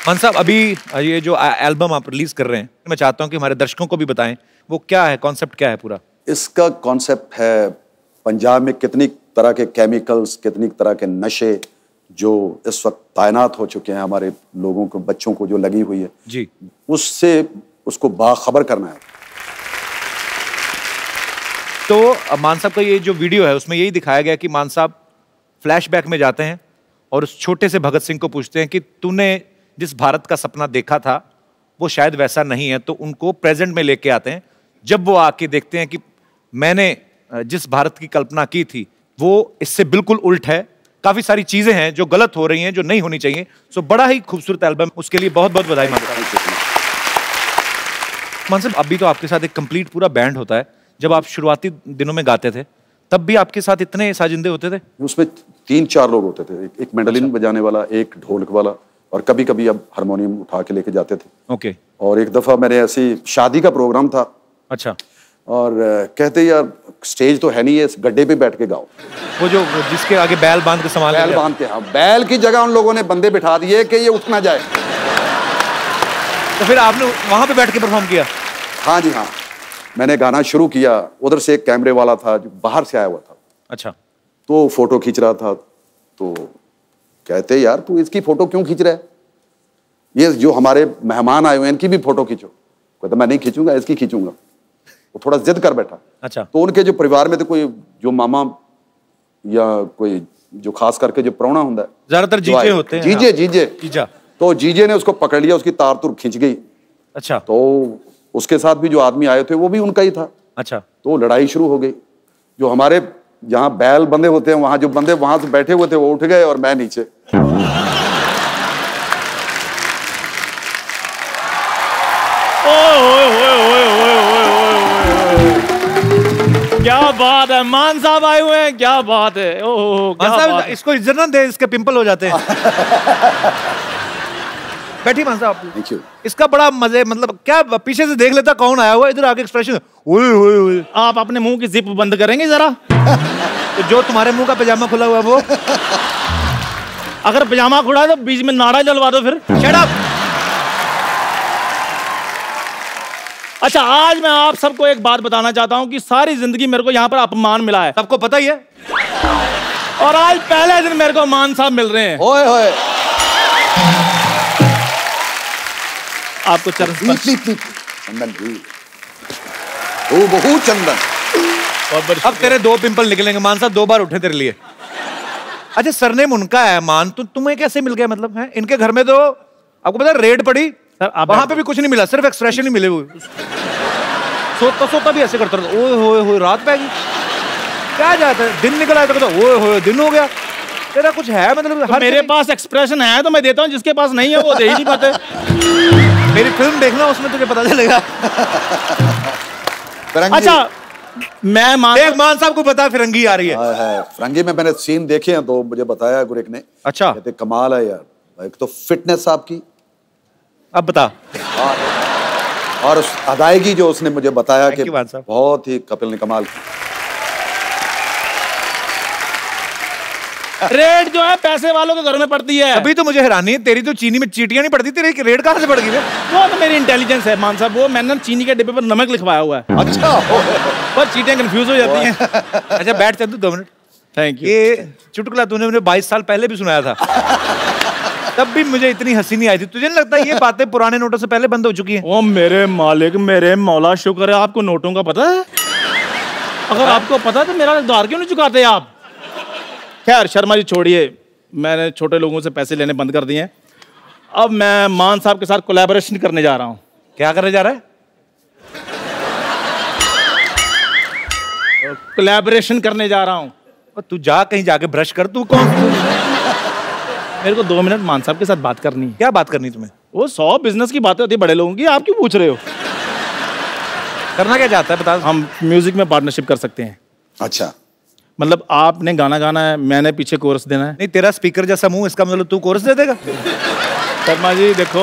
मान साहब अभी ये जो एल्बम आप रिलीज कर रहे हैं, मैं चाहता हूं कि हमारे दर्शकों को भी बताएं वो क्या है, कॉन्सेप्ट क्या है पूरा? इसका कॉन्सेप्ट है पंजाब में कितनी तरह के केमिकल्स, कितनी तरह के नशे जो इस वक्त तैनात हो चुके हैं हमारे लोगों को, बच्चों को जो लगी हुई है जी, उससे उसको बाखबर करना है। तो मान साहब का ये जो वीडियो है उसमें यही दिखाया गया कि मान साहब फ्लैशबैक में जाते हैं और उस छोटे से भगत सिंह को पूछते हैं कि तूने जिस भारत का सपना देखा था वो शायद वैसा नहीं है, तो उनको प्रेजेंट में लेके आते हैं। जब वो आके देखते हैं कि मैंने जिस भारत की कल्पना की थी वो इससे बिल्कुल उल्ट है, काफी सारी चीजें हैं जो गलत हो रही हैं, जो नहीं होनी चाहिए। सो बड़ा ही खूबसूरत एल्बम, उसके लिए बहुत बहुत बधाई मानता हूं। मान साहब, अभी तो आपके साथ एक कंप्लीट पूरा बैंड होता है। जब आप शुरुआती दिनों में गाते थे तब भी आपके साथ इतने साजिंदे होते थे? उसमें 3-4 लोग होते थे, एक मैंडोलिन बजाने वाला, एक ढोलक वाला, और कभी कभी अब हारमोनियम उठा के लेके जाते थे। ओके। और एक दफा मैंने ऐसी शादी का प्रोग्राम था। अच्छा। और कहते यार स्टेज तो है नहीं है, इस गड्ढे पे बैठ के गाओ। वो जो जिसके आगे बैल बांध के संभाल, बैल बांध के, हाँ, बैल की जगह उन लोगों ने बंदे बिठा दिए कि ये उठ ना जाए। तो फिर आपने वहां पे बैठ के परफॉर्म किया? हाँ जी हाँ, मैंने गाना शुरू किया। उधर से एक कैमरे वाला था जो बाहर से आया हुआ था। अच्छा। तो फोटो खींच रहा था, तो कहते यार तू इसकी फोटो क्यों खींच रहा है, ये जो हमारे मेहमान आए हुए हैं इनकी भी फोटो खींचो। कहता मैं नहीं खींचूंगा, इसकी खींचूंगा। वो थोड़ा जिद कर बैठा। अच्छा। तो उनके जो परिवार में थे कोई जो मामा या कोई जो खास करके जो प्राहुणा होता है, ज्यादातर जीजे होते हैं। जीजा। तो जीजे ने उसको पकड़ लिया, उसकी तार तुर खींच गई। अच्छा। तो उसके साथ भी जो आदमी आए थे वो भी उनका ही था। अच्छा। तो लड़ाई शुरू हो गई। जो हमारे जहाँ बैल बंधे होते हैं वहां जो बंदे वहां से बैठे हुए थे वो उठ गए और मैं नीचे। क्या बात है, मान साहब आए हुए हैं, क्या बात है। ओह मान साहब, इसको इज्जत ना दे, इसके पिंपल हो जाते हैं। बैठी मान साहब। Thank you. इसका बड़ा मजे, मतलब क्या पीछे से देख लेता कौन आया हुआ, इधर आके एक्सप्रेशन, ओए ओए ओए। आप अपने मुंह की जिप बंद करेंगे जरा? तो जो तुम्हारे मुंह का पैजामा खुला हुआ है वो अगर पैजामा खुला है तो बीच में नाड़ा जलवा दो फिर। Shut up. अच्छा, आज मैं आप सबको एक बात बताना चाहता हूं कि सारी जिंदगी मेरे को यहाँ पर अपमान मिला है, सबको पता ही है। और आज पहले दिन मेरे को मान साहब मिल रहे हैं। ओए होए। आपको चरण चंदन जी, ओ बहुत चंदन। अब तेरे 2 पिंपल निकलेंगे मान साहब, 2 बार उठे तेरे लिए। अच्छा, सरनेम उनका है मान, तो तुम्हें कैसे मिल गया? मतलब है इनके घर में तो आपको पता रेड पड़ी, वहां पे भी कुछ नहीं मिला, सिर्फ एक्सप्रेशन ही मिले हुए। सोता सोता भी ऐसे करता रहता, ओए होए होए रात पै गई, क्या जाता है, दिन निकल आया तो कहता ओए होए दिन हो गया। तेरा कुछ है मतलब? तो मेरे पास एक्सप्रेशन है तो मैं देता हूँ, जिसके पास नहीं है वो दे ही नहीं पाते। मेरी फिल्म देखना, उसमें तुझे पता चलेगा। अच्छा, मैं मान साहब को बता फिरंगी आ रही है। फिरंगी में मैंने सीन देखे हैं तो मुझे बताया गुरेक ने। अच्छा। कहते कमाल है यार, एक तो फिटनेस आपकी, अब बता। और उस अदायगी जो उसने मुझे बताया कि बहुत ही कपिल ने कमाल की। रेड जो है पैसे वालों के घर में पड़ती है। अभी तो मुझे हैरानी है, तेरी तो चीनी में चीटियां नहीं पड़ती, तेरी रेड कहाँ से पड़ गई? वो तो मेरी इंटेलिजेंस है मान साहब, वो मैंने चीनी के डिब्बे पर नमक लिखवाया हुआ है। अच्छा। बस चीटियां कंफ्यूज हो जाती हैं। अच्छा बैठ चंदू 2 मिनट। Thank you. ये चुटकुला तूने मुझे 22 साल पहले भी सुनाया था, तब भी मुझे इतनी हंसी नहीं आई थी। तुझे नहीं लगता ये बातें पुराने नोटों से पहले बंद हो चुकी हैं? ओ मेरे मालिक, मेरे मौला, शुक्र है आपको नोटों का पता है। अगर आपको पता है तो मेरा उधार क्यों नहीं चुकाते आप? खैर शर्मा जी छोड़िए, मैंने छोटे लोगों से पैसे लेने बंद कर दिए हैं। अब मैं मान साहब के साथ कोलैबोरेशन करने जा रहा हूं। क्या करने जा रहा है? कोलैबोरेशन करने जा रहा हूं। तू जा कहीं जाके ब्रश कर। तू कौन? मेरे को 2 मिनट मान साहब के साथ बात करनी है। क्या बात करनी तुम्हें? वो 100 बिजनेस की बातें होती है बड़े लोगों की, आप क्यों पूछ रहे हो? करना क्या चाहता है बता। हम म्यूजिक में पार्टनरशिप कर सकते हैं। अच्छा, मतलब आपने गाना गाना है, मैंने पीछे कोरस देना है। नहीं, तेरा स्पीकर जैसा मुंह, इसका मतलब तू कोरस दे देगा? शर्मा जी देखो,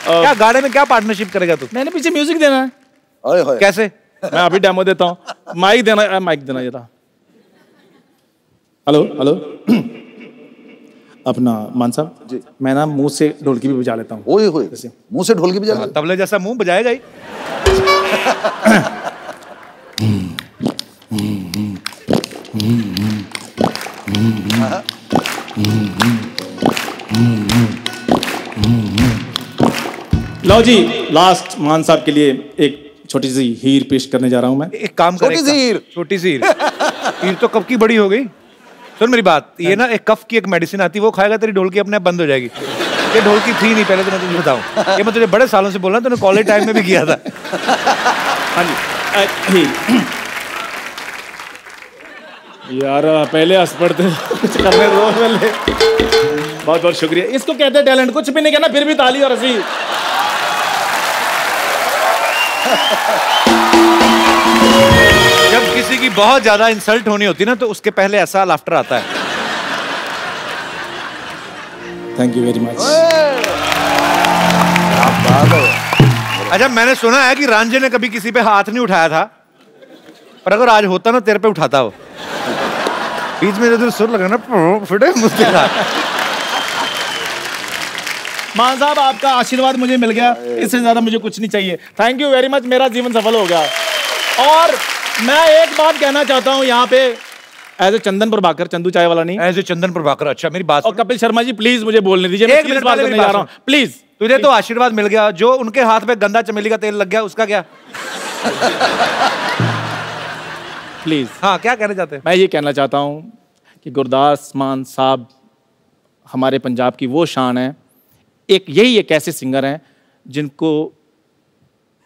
क्या गाने में क्या पार्टनरशिप करेगा तू? मैंने पीछे म्यूजिक देना है। ओए होए। कैसे? मैं अभी डेमो देता हूँ। माइक देना, माइक देना जरा। Hello hello. अपना मान साहब जी, मैं ना मुंह से ढोलकी भी बजा लेता हूँ। ओए होए, मुंह से ढोलकी बजा? तबले जैसा मुंह बजाएगा ही। लो जी, लास्ट मान साहब के लिए एक छोटी सी हीर पेश करने जा रहा हूं मैं। एक काम कर, छोटी सी हीर। हीर तो कब की बड़ी हो गई। सुन मेरी बात, ये ना एक कफ की एक मेडिसिन आती है, वो खाएगा तेरी ढोलकी अपने आप बंद हो जाएगी। ये ढोलकी थी नहीं पहले, तो मैं तुझे बताऊं, ये मैं तुझे बड़े सालों से बोल रहा हूं, तूने कॉलेज टाइम में भी किया था। हाँ जी। यार पहले हंस पड़ते कुछ करने दो पहले। बहुत बहुत शुक्रिया। इसको कहते हैं टैलेंट, कुछ भी नहीं कहना फिर भी ताली और हंसी। जब किसी की बहुत ज्यादा इंसल्ट होनी होती ना, तो उसके पहले ऐसा लाफ्टर आता है। Thank you very much. अच्छा, मैंने सुना है कि रांझे ने कभी किसी पे हाथ नहीं उठाया था, पर अगर आज होता ना तेरे पे उठाता हो। बीच में जो सुर लगा ना, फिटे मुझसे मान साहब आपका आशीर्वाद मुझे मिल गया, इससे ज्यादा मुझे कुछ नहीं चाहिए। थैंक यू वेरी मच, मेरा जीवन सफल हो गया। और मैं एक बात कहना चाहता हूँ यहाँ पे, एज ए चंदन प्रभाकर, चंदू चाय वाला नहीं, एज ए चंदन प्रभाकर। अच्छा मेरी बात, और कपिल शर्मा जी प्लीज मुझे बोलने दीजिए, एक मिनट बात करने जा रहा हूँ प्लीज। तुझे तो आशीर्वाद मिल गया, जो उनके हाथ में गंदा चमेली का तेल लग गया उसका क्या? प्लीज। हाँ, क्या कहना चाहते हैं? मैं ये कहना चाहता हूँ कि गुरदास मान साहब हमारे पंजाब की वो शान है। यही एक ऐसे सिंगर हैं जिनको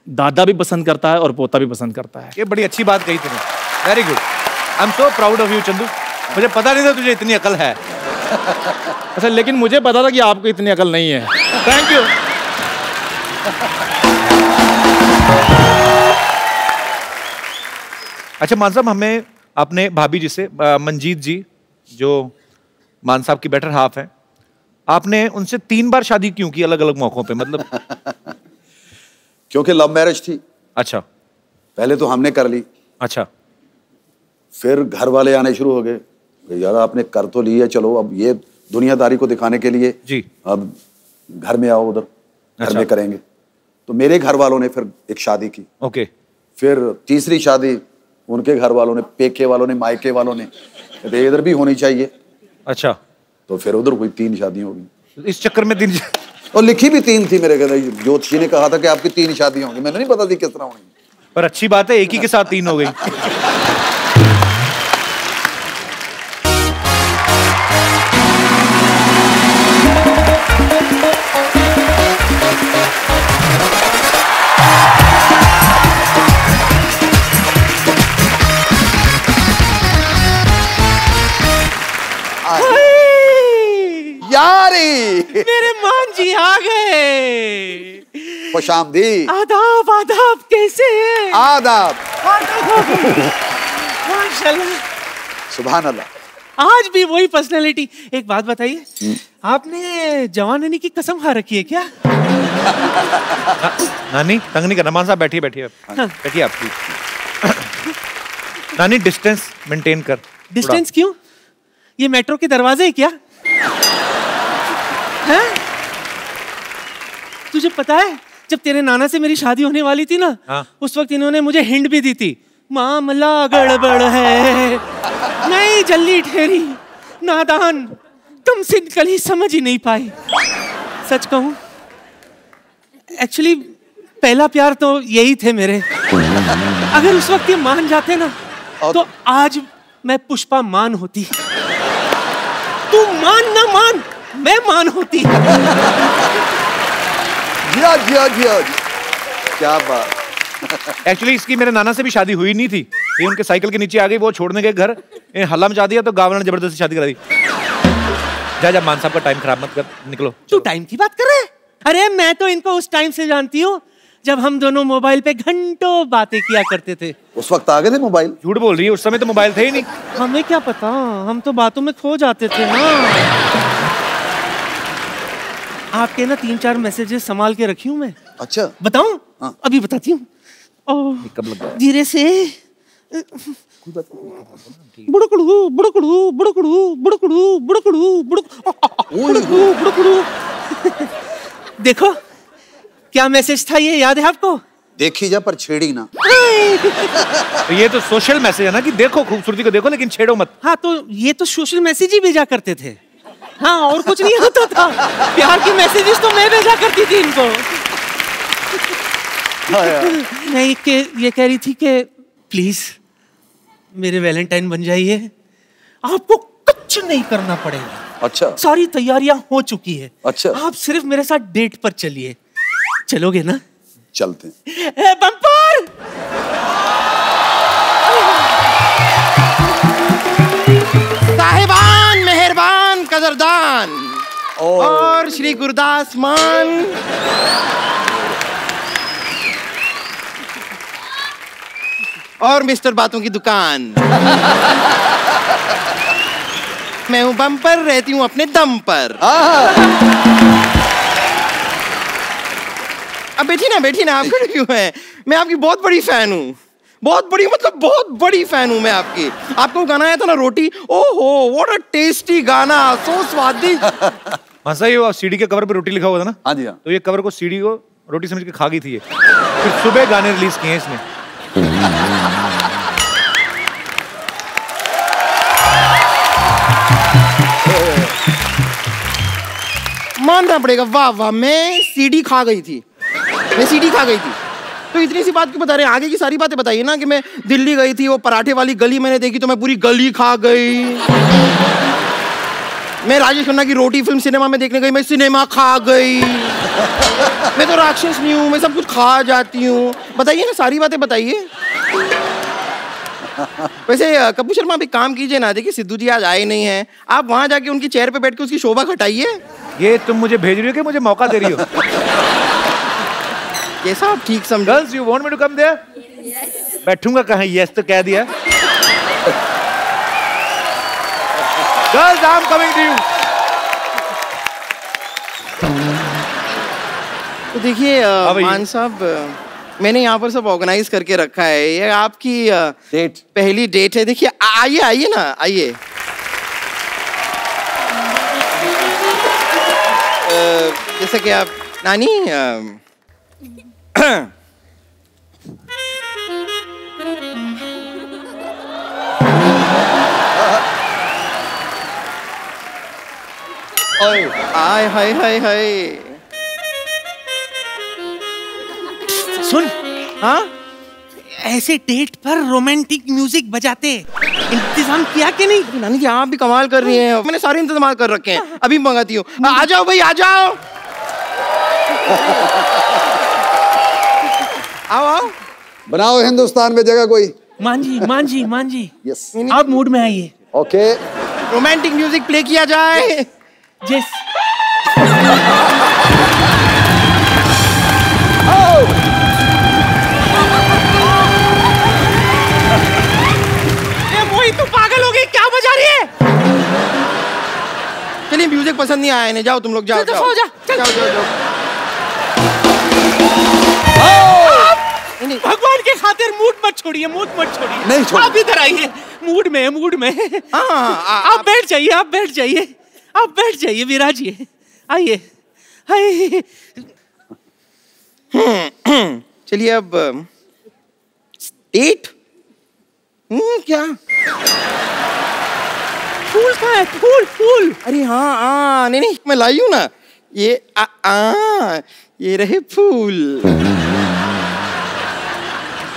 दादा भी पसंद करता है और पोता भी पसंद करता है। ये बड़ी अच्छी बात कही तुमने, very good, I am so proud of you Chandu. मुझे पता नहीं था तुझे इतनी अकल है। अच्छा, लेकिन मुझे पता था कि आपको इतनी अकल नहीं है। Thank you. अच्छा मान साहब, हमें अपने भाभी जी से, मंजीत जी जो मान साहब की बेटर हाफ है, आपने उनसे 3 बार शादी क्यों की अलग अलग मौकों पे? मतलब क्योंकि लव मैरिज थी। अच्छा, पहले तो हमने कर ली। अच्छा, फिर घर वाले आने शुरू हो गए, यार आपने कर तो ली है, चलो अब ये दुनियादारी को दिखाने के लिए जी अब घर में आओ, उधर घर अच्छा। में करेंगे। तो मेरे घर वालों ने फिर एक शादी की। ओके। फिर तीसरी शादी उनके घर वालों ने, पेके वालों ने, मायके वालों ने, इधर भी होनी चाहिए। अच्छा, तो फिर उधर कोई 3 शादियां हो गई। इस चक्कर में 3 और लिखी भी 3 थी। मेरे कहते ज्योतिषी ने कहा था कि आपकी 3 शादियां होंगी, मैंने नहीं पता थी किस तरह होंगी। पर अच्छी बात है, एक ही के साथ 3 हो गई। मेरे मान जी आ गए। खुशामदी। आदाब आदाब, कैसे हैं? आदाब। माशाल्लाह, सुभान अल्लाह। आज भी वही पर्सनालिटी। एक बात बताइए, आपने जवानी की कसम खा रखी है क्या? नानी तंग नहीं करना। मान साहब बैठिए बैठिए, बैठिए आप प्लीज। नानी डिस्टेंस मेंटेन कर। डिस्टेंस क्यों? ये मेट्रो के दरवाजे है क्या? हैं? तुझे पता है जब तेरे नाना से मेरी शादी होने वाली थी ना, हाँ। उस वक्त इन्होंने मुझे हिंट भी दी थी, मामला गड़बड़ है। नहीं जल्दी ठहरी, नादान, तुम सिंपली समझ ही नहीं पाई। सच कहूं, एक्चुअली पहला प्यार तो यही थे मेरे। अगर उस वक्त ये मान जाते ना, तो आज मैं पुष्पा मान होती। तू मान ना मान, मैं मान होती। जिया जिया जिया, क्या बात। एक्चुअली इसकी मेरे नाना से भी शादी हुई नहीं थी, ये उनके साइकिल के नीचे आ गई, वो छोड़ने के घर हल्ला मचा दिया, तो गाँव ने जबरदस्ती शादी करा दी। जा मान साहब का टाइम खराब मत कर, निकलो। तू टाइम की बात कर रहा है? अरे मैं तो इनको उस टाइम से जानती हूँ जब हम दोनों मोबाइल पे घंटों बातें किया करते थे। उस वक्त आ गए थे मोबाइल? झूठ बोल रही है, उस समय तो मोबाइल थे ही नहीं। हमें क्या पता, हम तो बातों में खो जाते थे ना। आपके ना 3-4 मैसेजेस संभाल के रखी हूँ मैं। अच्छा, बताऊं? हाँ। अभी बताती हूँ। धीरे से। बुड़कड़ू बुड़कड़ू बुड़कड़ू बुड़कड़ू बुड़कड़ू बुड़कड़ू बुड़कड़ू। देखो क्या मैसेज था, ये याद है आपको? देखी जा पर छेड़ी ना। तो ये तो सोशल मैसेज है ना कि देखो खूबसूरती को देखो लेकिन छेड़ो मत। हाँ, तो ये तो सोशल मैसेज ही भेजा करते थे। हाँ, और कुछ नहीं होता था। प्यार की मैसेजेस तो मैं भेजा करती थी इनको। मैं ये कह रही थी कि प्लीज मेरे वैलेंटाइन बन जाइए। आपको कच्ची कुछ नहीं करना पड़ेगा। अच्छा, सारी तैयारियां हो चुकी है। अच्छा, आप सिर्फ मेरे साथ डेट पर चलिए। चलोगे ना? चलते। बम्पर! साहिबान, मेहरबान, कदरदान और श्री गुरदास मान, और मिस्टर बातों की दुकान। मैं हूं बम्पर, रहती हूं अपने दम पर। अब बैठी ना, आप खड़े क्यों हैं? मैं आपकी बहुत बड़ी फैन हूं, बहुत बड़ी, मतलब बहुत बड़ी फैन हूं मैं आपकी। आपको गाना आया था ना रोटी, ओहो व्हाट अ टेस्टी गाना, सो स्वादिष्ट। हंसा ये सीडी के कवर पे रोटी लिखा हुआ था ना? हाँ जी, हाँ। तो ये कवर को सीडी को रोटी समझ के खा गई थी ये। फिर सुबह गाने रिलीज किए हैं इसने। मानना पड़ेगा, वाह वाह, मैं सीडी खा गई थी। तो इतनी सी बात क्यों बता रहे हैं? आगे की सारी बातें बताइए ना, कि मैं दिल्ली गई थी, वो पराठे वाली गली मैंने देखी तो मैं पूरी गली खा गई। मैं राजेश खन्ना की रोटी फिल्म सिनेमा में देखने गई, मैं सिनेमा खा गई। मैं तो राक्षस नहीं हूँ, मैं सब कुछ खा जाती हूँ। बताइए ना, सारी बातें बताइए। वैसे कपूर शर्मा भी काम कीजिए ना, देखिए सिद्धू जी आज आए नहीं हैं, आप वहां जाके उनकी चेयर पे बैठ के उसकी शोभा घटाइए। ये तुम मुझे भेज रही हो कि मुझे मौका दे रही हो? कैसा आप ठीक समझ? Girls, you want me to come there? बैठूंगा कहाँ? यस तो कह दिया। Girls, I am coming to you. तो देखिए मान साहब, मैंने यहाँ पर सब ऑर्गेनाइज करके रखा है। ये आपकी डेट, पहली डेट है। देखिए, आइए ना, आइए। जैसा कि आप नानी, हाय हाय हाय हाय। सुन, हाँ, ऐसे डेट पर रोमांटिक म्यूजिक बजाते इंतजाम किया कि नहीं? नानी जी आप भी कमाल कर रही हैं। मैंने सारे इंतजाम कर रखे हैं, अभी मंगाती हूँ। आ जाओ भाई, आ जाओ। आओ आओ। बनाओ हिंदुस्तान में जगह कोई। मान जी। यस, आप मूड में आइए। ओके। रोमांटिक म्यूजिक प्ले किया जाए। यस। तो पागल हो गई, क्या बजा रही है? चलिए, म्यूजिक पसंद नहीं आया इन्हें, जाओ तुम लोग, जाओ चल, जाओ चल। जाओ। भगवान के खातिर मूड मत छोड़िए। नहीं छोड़। आप इधर आइए, मूड में। आप बैठ जाइए, विराजिए। आइए। चलिए अब डेट। क्या फूल कहाँ है? फूल। अरे हाँ, नहीं मैं लाई हूँ ना, ये रहे फूल।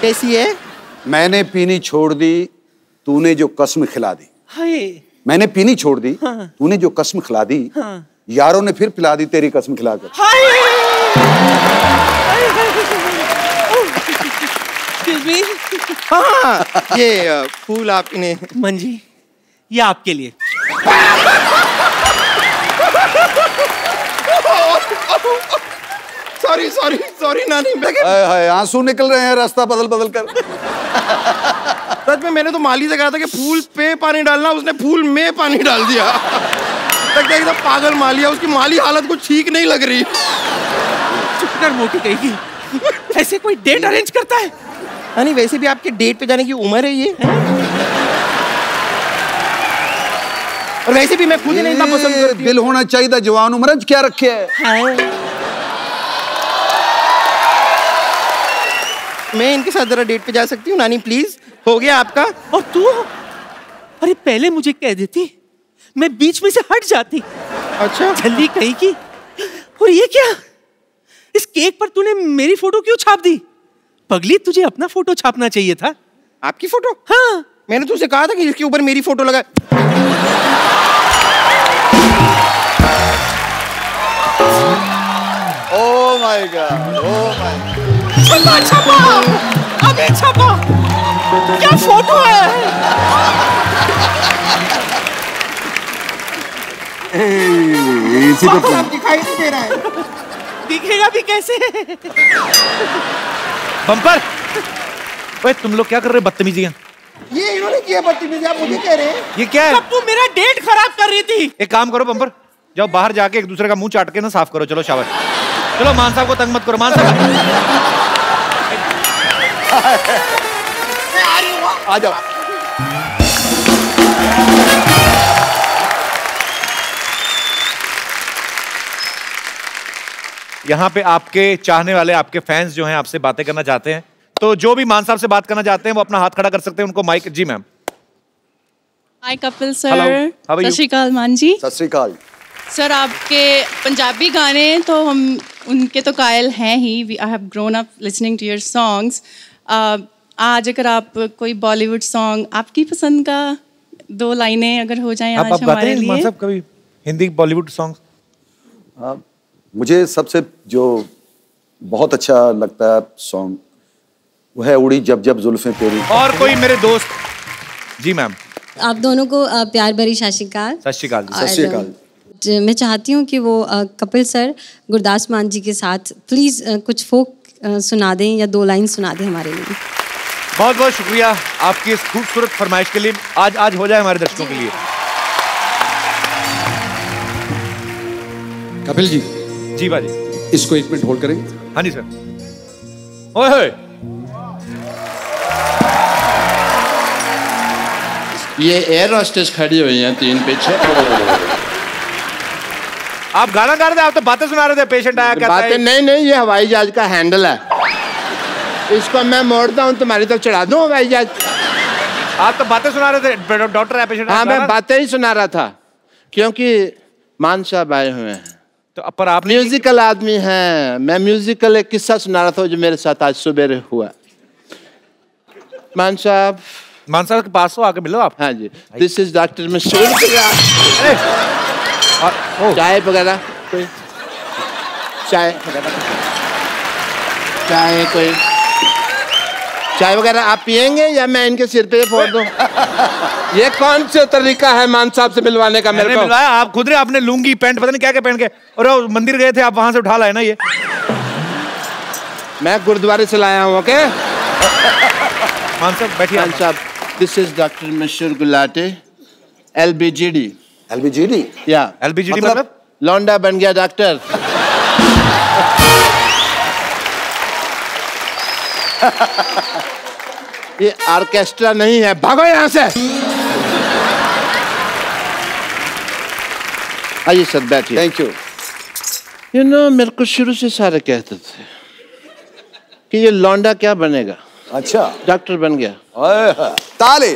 कैसी है? मैंने पीनी छोड़ दी, तूने जो कसम खिला दी। हाय। मैंने पीनी छोड़ दी, हाँ। तूने जो कसम खिला दी, हाँ। यारों ने फिर पिला दी तेरी कसम खिलाकर। हाँ, ये फूल आप इन्हें। मंजी, ये आपके लिए। सॉरी नानी। हाय, आंसू निकल रहे हैं रास्ता बदल कर। सच में मैंने तो माली से कहा था कि फूल पे पानी डालना, उसने फूल में पानी डाल दिया। लगता है एकदम पागल माली है, उसकी माली हालत कुछ ठीक नहीं लग रही। चुप कर मोटी कहेगी। ऐसे कोई डेट अरेंज करता है? नहीं, वैसे भी आपके डेट पे जाने की उम्र है ये। और वैसे भी मैं खुद ही नहीं इतना पसंद करती। दिल होना चाहिए, जवान उम्र क्या रखे है। मैं इनके साथ जरा डेट पे जा सकती हूँ नानी, प्लीज? हो गया आपका? और तू? अरे पहले मुझे कह देती, मैं बीच में से हट जाती। अच्छा, जल्दी कहीं की। और ये क्या, इस केक पर तूने मेरी फोटो क्यों छाप दी? पगली, तुझे अपना फोटो छापना चाहिए था। आपकी फोटो? हाँ, मैंने तुझसे कहा था कि इसके ऊपर मेरी फोटो लगा। Oh my God, oh my छपा छपा, अभी छपा, क्या फोटो है। इसी पे दिखाई नहीं दे रहा है। दिखेगा भी कैसे। बम्पर, ओए तुम लोग क्या कर रहे हो बदतमीजियां? ये इन्होंने किया बदतमीजी, आप मुझे कह रहे हैं? ये क्या है? तू मेरा डेट खराब कर रही थी। एक काम करो बम्पर, जाओ बाहर जाके एक दूसरे का मुंह चाट के ना साफ करो। चलो शाबाश। चलो मान साहब को तंग मत करो। मान साहब आ जाओ। यहाँ पे आपके चाहने वाले, आपके फैंस जो हैं आपसे बातें करना चाहते हैं, तो जो भी मान साहब से बात करना चाहते हैं वो अपना हाथ खड़ा कर सकते हैं। उनको माइक। जी ma'am. Hi Kapil Hello. Sir, How are you? सत श्री अकाल मान जी। सत श्री अकाल। सर आपके पंजाबी गाने तो हम उनके तो कायल हैं ही। I have grown up listening to your songs. आज अगर आप कोई बॉलीवुड सॉन्ग आपकी पसंद का 2 लाइनें अगर हो जाएं आज आप हमारे लिए। मान साहब कभी हिंदी बॉलीवुड सॉन्ग? मुझे सबसे जो बहुत अच्छा लगता है सॉन्ग वो है उड़ी जब जब जुल्फें तेरी। और कोई मेरे दोस्त। जी मैम। आप दोनों को प्यार भरी सत श्री अकाल। सत श्री अकाल। सत श्री अकाल। मैं चाहती हूँ कि वो कपिल सर गुरदास मान जी के साथ प्लीज कुछ फोक सुना दें या 2 लाइन सुना दें हमारे लिए। बहुत बहुत शुक्रिया आपकी इस खूबसूरत फरमाइश के लिए। आज हो जाए हमारे दर्शकों के लिए। कपिल जी। जी बाजी। इसको 1 मिनट होल्ड करेंगे? हाँ जी सर। ओए होए। ये एयर होस्टेस खड़ी हुई हैं 3 पीछे। आप गाना गा रहे थे, आप तो बातें सुना रहे थे। पेशेंट आया कहता है। बातें नहीं, ये हवाई जहाज का हैंडल है। इसको मैं मोड़ता हूँ तुम्हारी तरफ चढ़ा दूँ हवाई जहाज। आप तो बातें सुना रहे थे। डॉक्टर है, पेशेंट। हाँ मैं बातें ही सुना रहा था क्योंकि मान साहब आए हुए हैं। तो पर आप म्यूजिकल आदमी हैं। मैं म्यूजिकल एक किस्सा सुना रहा था जो मेरे साथ आज सुबह हुआ। मान साहब के पास हो, आके मिलो आप। हाँ जी। This is doctor mister. चाय वगैरह कोई? चाय कोई चाय वगैरह आप पियेंगे या मैं इनके सिर पे फोड़ दूं? ये कौन सा तरीका है मान साहब से मिलवाने का? मेरे को मिलवाया आप खुद रे। आपने लुंगी पैंट पता नहीं क्या क्या पहन के और मंदिर गए थे, आप वहां से उठा लाए ना ये। मैं गुरुद्वारे से लाया हूँ। ओके मान साहब बैठिए। मान साहब this is doctor mister Gulati LBGD। LBGD? या LBGD मतलब लौंडा बन गया डॉक्टर। ये ऑर्केस्ट्रा नहीं है, भागो यहाँ से। आइए सर बैठिए। Thank you. यू नो मेरे को शुरू से सारे कहते थे कि ये लौंडा क्या बनेगा। अच्छा डॉक्टर बन गया। ताली।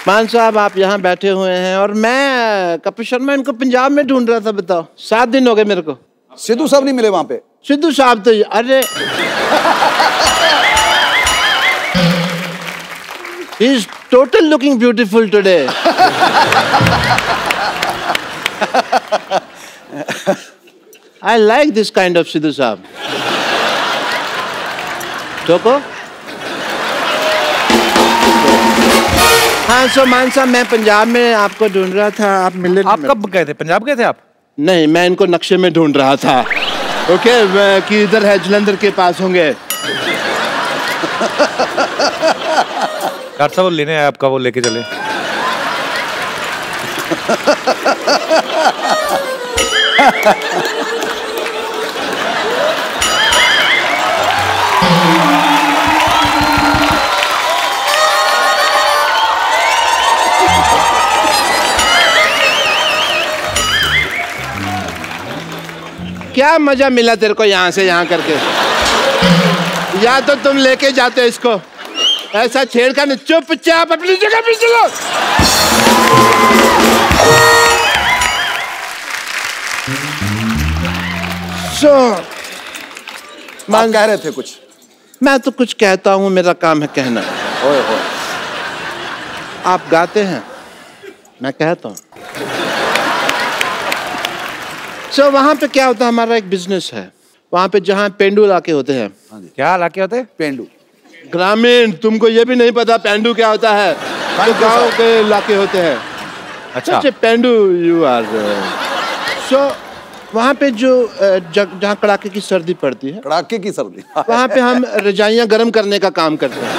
मान साहब आप यहाँ बैठे हुए हैं और मैं कपिल शर्मा इनको पंजाब में ढूंढ रहा था। बताओ 7 दिन हो गए मेरे को। सिद्धू साहब नहीं मिले वहां पे? सिद्धू साहब तो अरे he is total looking beautiful today. I like this kind of Sidhu साहब। चोको? हाँ सो मान साहब मैं पंजाब में आपको ढूंढ रहा था, आप मिले नहीं। आप कब गए थे? पंजाब गए थे आप? नहीं मैं इनको नक्शे में ढूंढ रहा था। ओके कि इधर है जलंधर के पास होंगे। डॉक्टर साहब वो लेने आए आपका, वो लेके चले। क्या मजा मिला तेरे को यहाँ से यहाँ करके? या तो तुम लेके जाते इसको, ऐसा छेड़खानी। चुपचाप अपनी जगह पे चलो। मान कह रहे थे कुछ? मैं तो कुछ कहता हूँ, मेरा काम है कहना। ओए होए। आप गाते हैं? मैं कहता हूँ। सो वहाँ पे क्या होता है, हमारा एक बिजनेस है वहाँ पे जहाँ पेंडू इलाके होते हैं। क्या इलाके होते हैं? पेंडू ग्रामीण। तुमको ये भी नहीं पता पेंडू क्या होता है? तो गाँव के इलाके होते हैं। अच्छा पेंडू यू आर। सो वहाँ पे जो जहाँ कड़ाके की सर्दी पड़ती है, कड़ाके की सर्दी, वहाँ पे हम रजाइयाँ गर्म करने का काम करते हैं।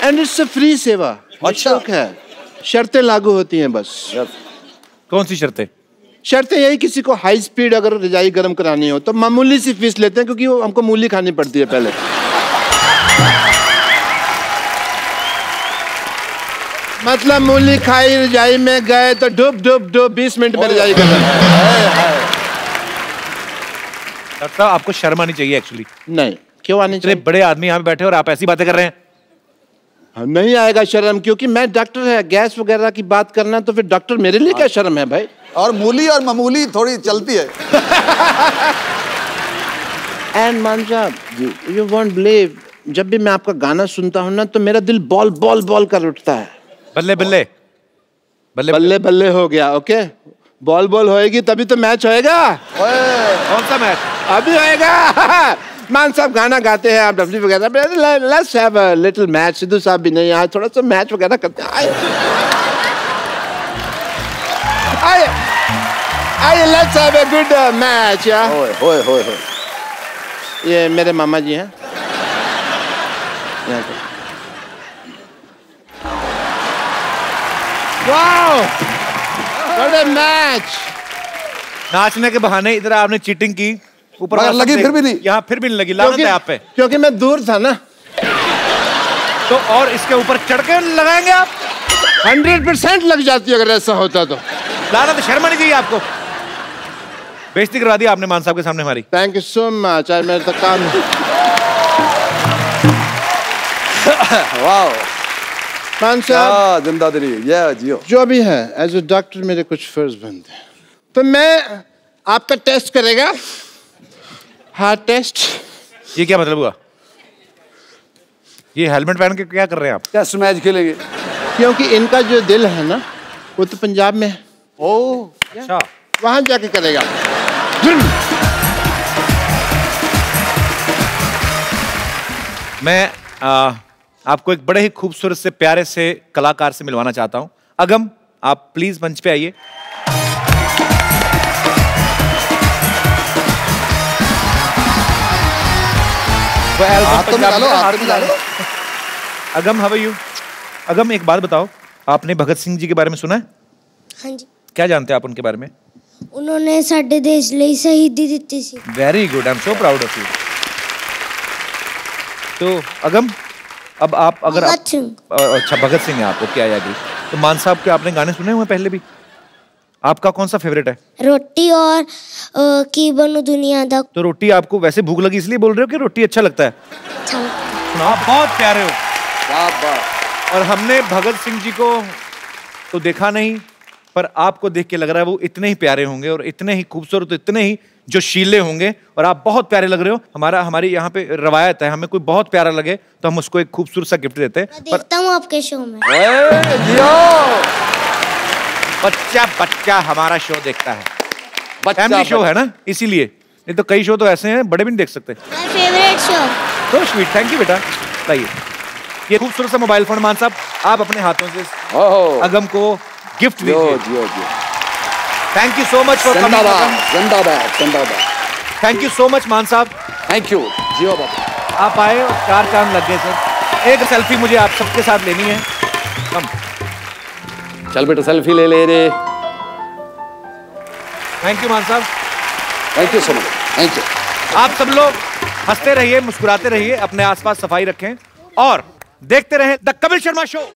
एंड इट्स अ फ्री सेवा। अच्छा है, शर्तें लागू होती हैं बस। कौन सी शर्तें? शर्तें यही, किसी को हाई स्पीड अगर रजाई गर्म करानी हो तो मामूली सी फीस लेते हैं, क्योंकि वो हमको मूली खानी पड़ती है पहले। मतलब मूली खाई, रजाई में गए तो डुब डुब डुब 20 मिनट में रजाई गर्म। डॉक्टर साहब आपको शर्म आनी चाहिए एक्चुअली। नहीं, क्यों आनी चाहिए? बड़े आदमी यहाँ पे बैठे और आप ऐसी बातें कर रहे हैं। नहीं आएगा शर्म, क्योंकि मैं डॉक्टर है। गैस वगैरह की बात करना तो फिर डॉक्टर मेरे लिए क्या शर्म है भाई। और मूली और मामूली थोड़ी चलती है। एंड मान साहब, यू वोंट बिलीव, जब भी मैं आपका गाना सुनता हूँ ना तो मेरा दिल बॉल बॉल बॉल कर उठता है। बल्ले बल्ले बल्ले बल्ले बल्ले हो गया। ओके, बॉल बॉल होएगी तभी तो मैच होएगा। कौन सा मैच? अभी होएगा। मान साहब गाना गाते हैं, आप डब्ल्यू वगैरह, let's have a little match. Sidhu साहब भी नहीं आए, थोड़ा सा मैच वगैरह करते हैं। आइए, let's have a good match. होए ये मेरे मामा जी हैं। Wow, what a match. नाचने के बहाने इधर आपने चीटिंग की, ऊपर लगी फिर भी नहीं। यहाँ फिर भी नहीं लगी। लानत है आप पे। क्योंकि मैं दूर था ना। तो और इसके ऊपर चढ़ के लगाएंगे आप? 100% लग जाती अगर ऐसा होता तो। लानत, शर्म नहीं चाहिए आपको। बेइज्जती करवा दी आपने मान साहब के सामने हमारी। Thank you so much. आज मेरे तक काम। वाओ मान साहब, जिंदादिली, ये जियो। जो भी है, एज ए डॉक्टर मेरे कुछ फर्ज बनते हैं। तो मैं आपका टेस्ट करेगा, हार्ट टेस्ट। ये क्या मतलब हुआ? ये हेलमेट पहन के क्या कर रहे हैं आप? टेस्ट मैच खेलेंगे। क्योंकि इनका जो दिल है ना वो तो पंजाब में है। ओह अच्छा, वहां जाके करेगा। मैं आपको एक बड़े ही खूबसूरत से प्यारे से कलाकार से मिलवाना चाहता हूं। अगम, आप प्लीज मंच पे आइए। अगम, हाउ आर यू? अगम, एक बात बताओ, आपने भगत सिंह जी के बारे में सुना है? हाँ जी। क्या जानते हैं आप उनके बारे में? उन्होंने साडे देश ਲਈ शहीदी ਦਿੱਤੀ ਸੀ। Very good, I am so proud of you. तो अगम, अब आप अगर भगत सिंह। अच्छा, भगत सिंह है आपको, क्या याद? तो मान साहब के आपने गाने सुने हुए पहले भी? आपका कौन सा फेवरेट है? रोटी और की बनू दुनिया दा। तो रोटी आपको वैसे भूख लगी इसलिए बोल रहे हो कि रोटी अच्छा लगता है? आप बहुत प्यारे हो। क्या बात। और हमने भगत सिंह जी को तो देखा नहीं, पर आपको देख के लग रहा है वो इतने ही प्यारे होंगे और इतने ही खूबसूरत, इतने ही जोशीले होंगे, और आप बहुत प्यारे लग रहे हो। हमारी यहाँ पे रवायत है, हमें कोई बहुत प्यारा लगे तो हम उसको एक खूबसूरत सा गिफ्ट देते हैं। देखता हूँ आपके शो में। बच्चा बच्चा हमारा शो देखता है, फैमिली शो है ना, इसीलिए। नहीं तो कई शो तो ऐसे हैं बड़े भी नहीं देख सकते। My favourite show. तो स्वीट, थैंक यू बेटा। लाइए ये खूबसूरत सा मोबाइल फोन मान साहब आप अपने हाथों से अगम को गिफ्ट दीजिए। Thank you so much for coming. Thank you so much मान साहब। थैंक यू जियो बाबा। आप आए और 4 चांद लग गए सर। एक सेल्फी मुझे आप सबके साथ लेनी है। कम चल बेटा सेल्फी ले ले रे। थैंक यू मान साहब। Thank you so much. Thank you. आप सब लोग हंसते रहिए, मुस्कुराते रहिए, अपने आसपास सफाई रखें और देखते रहें द कपिल शर्मा शो।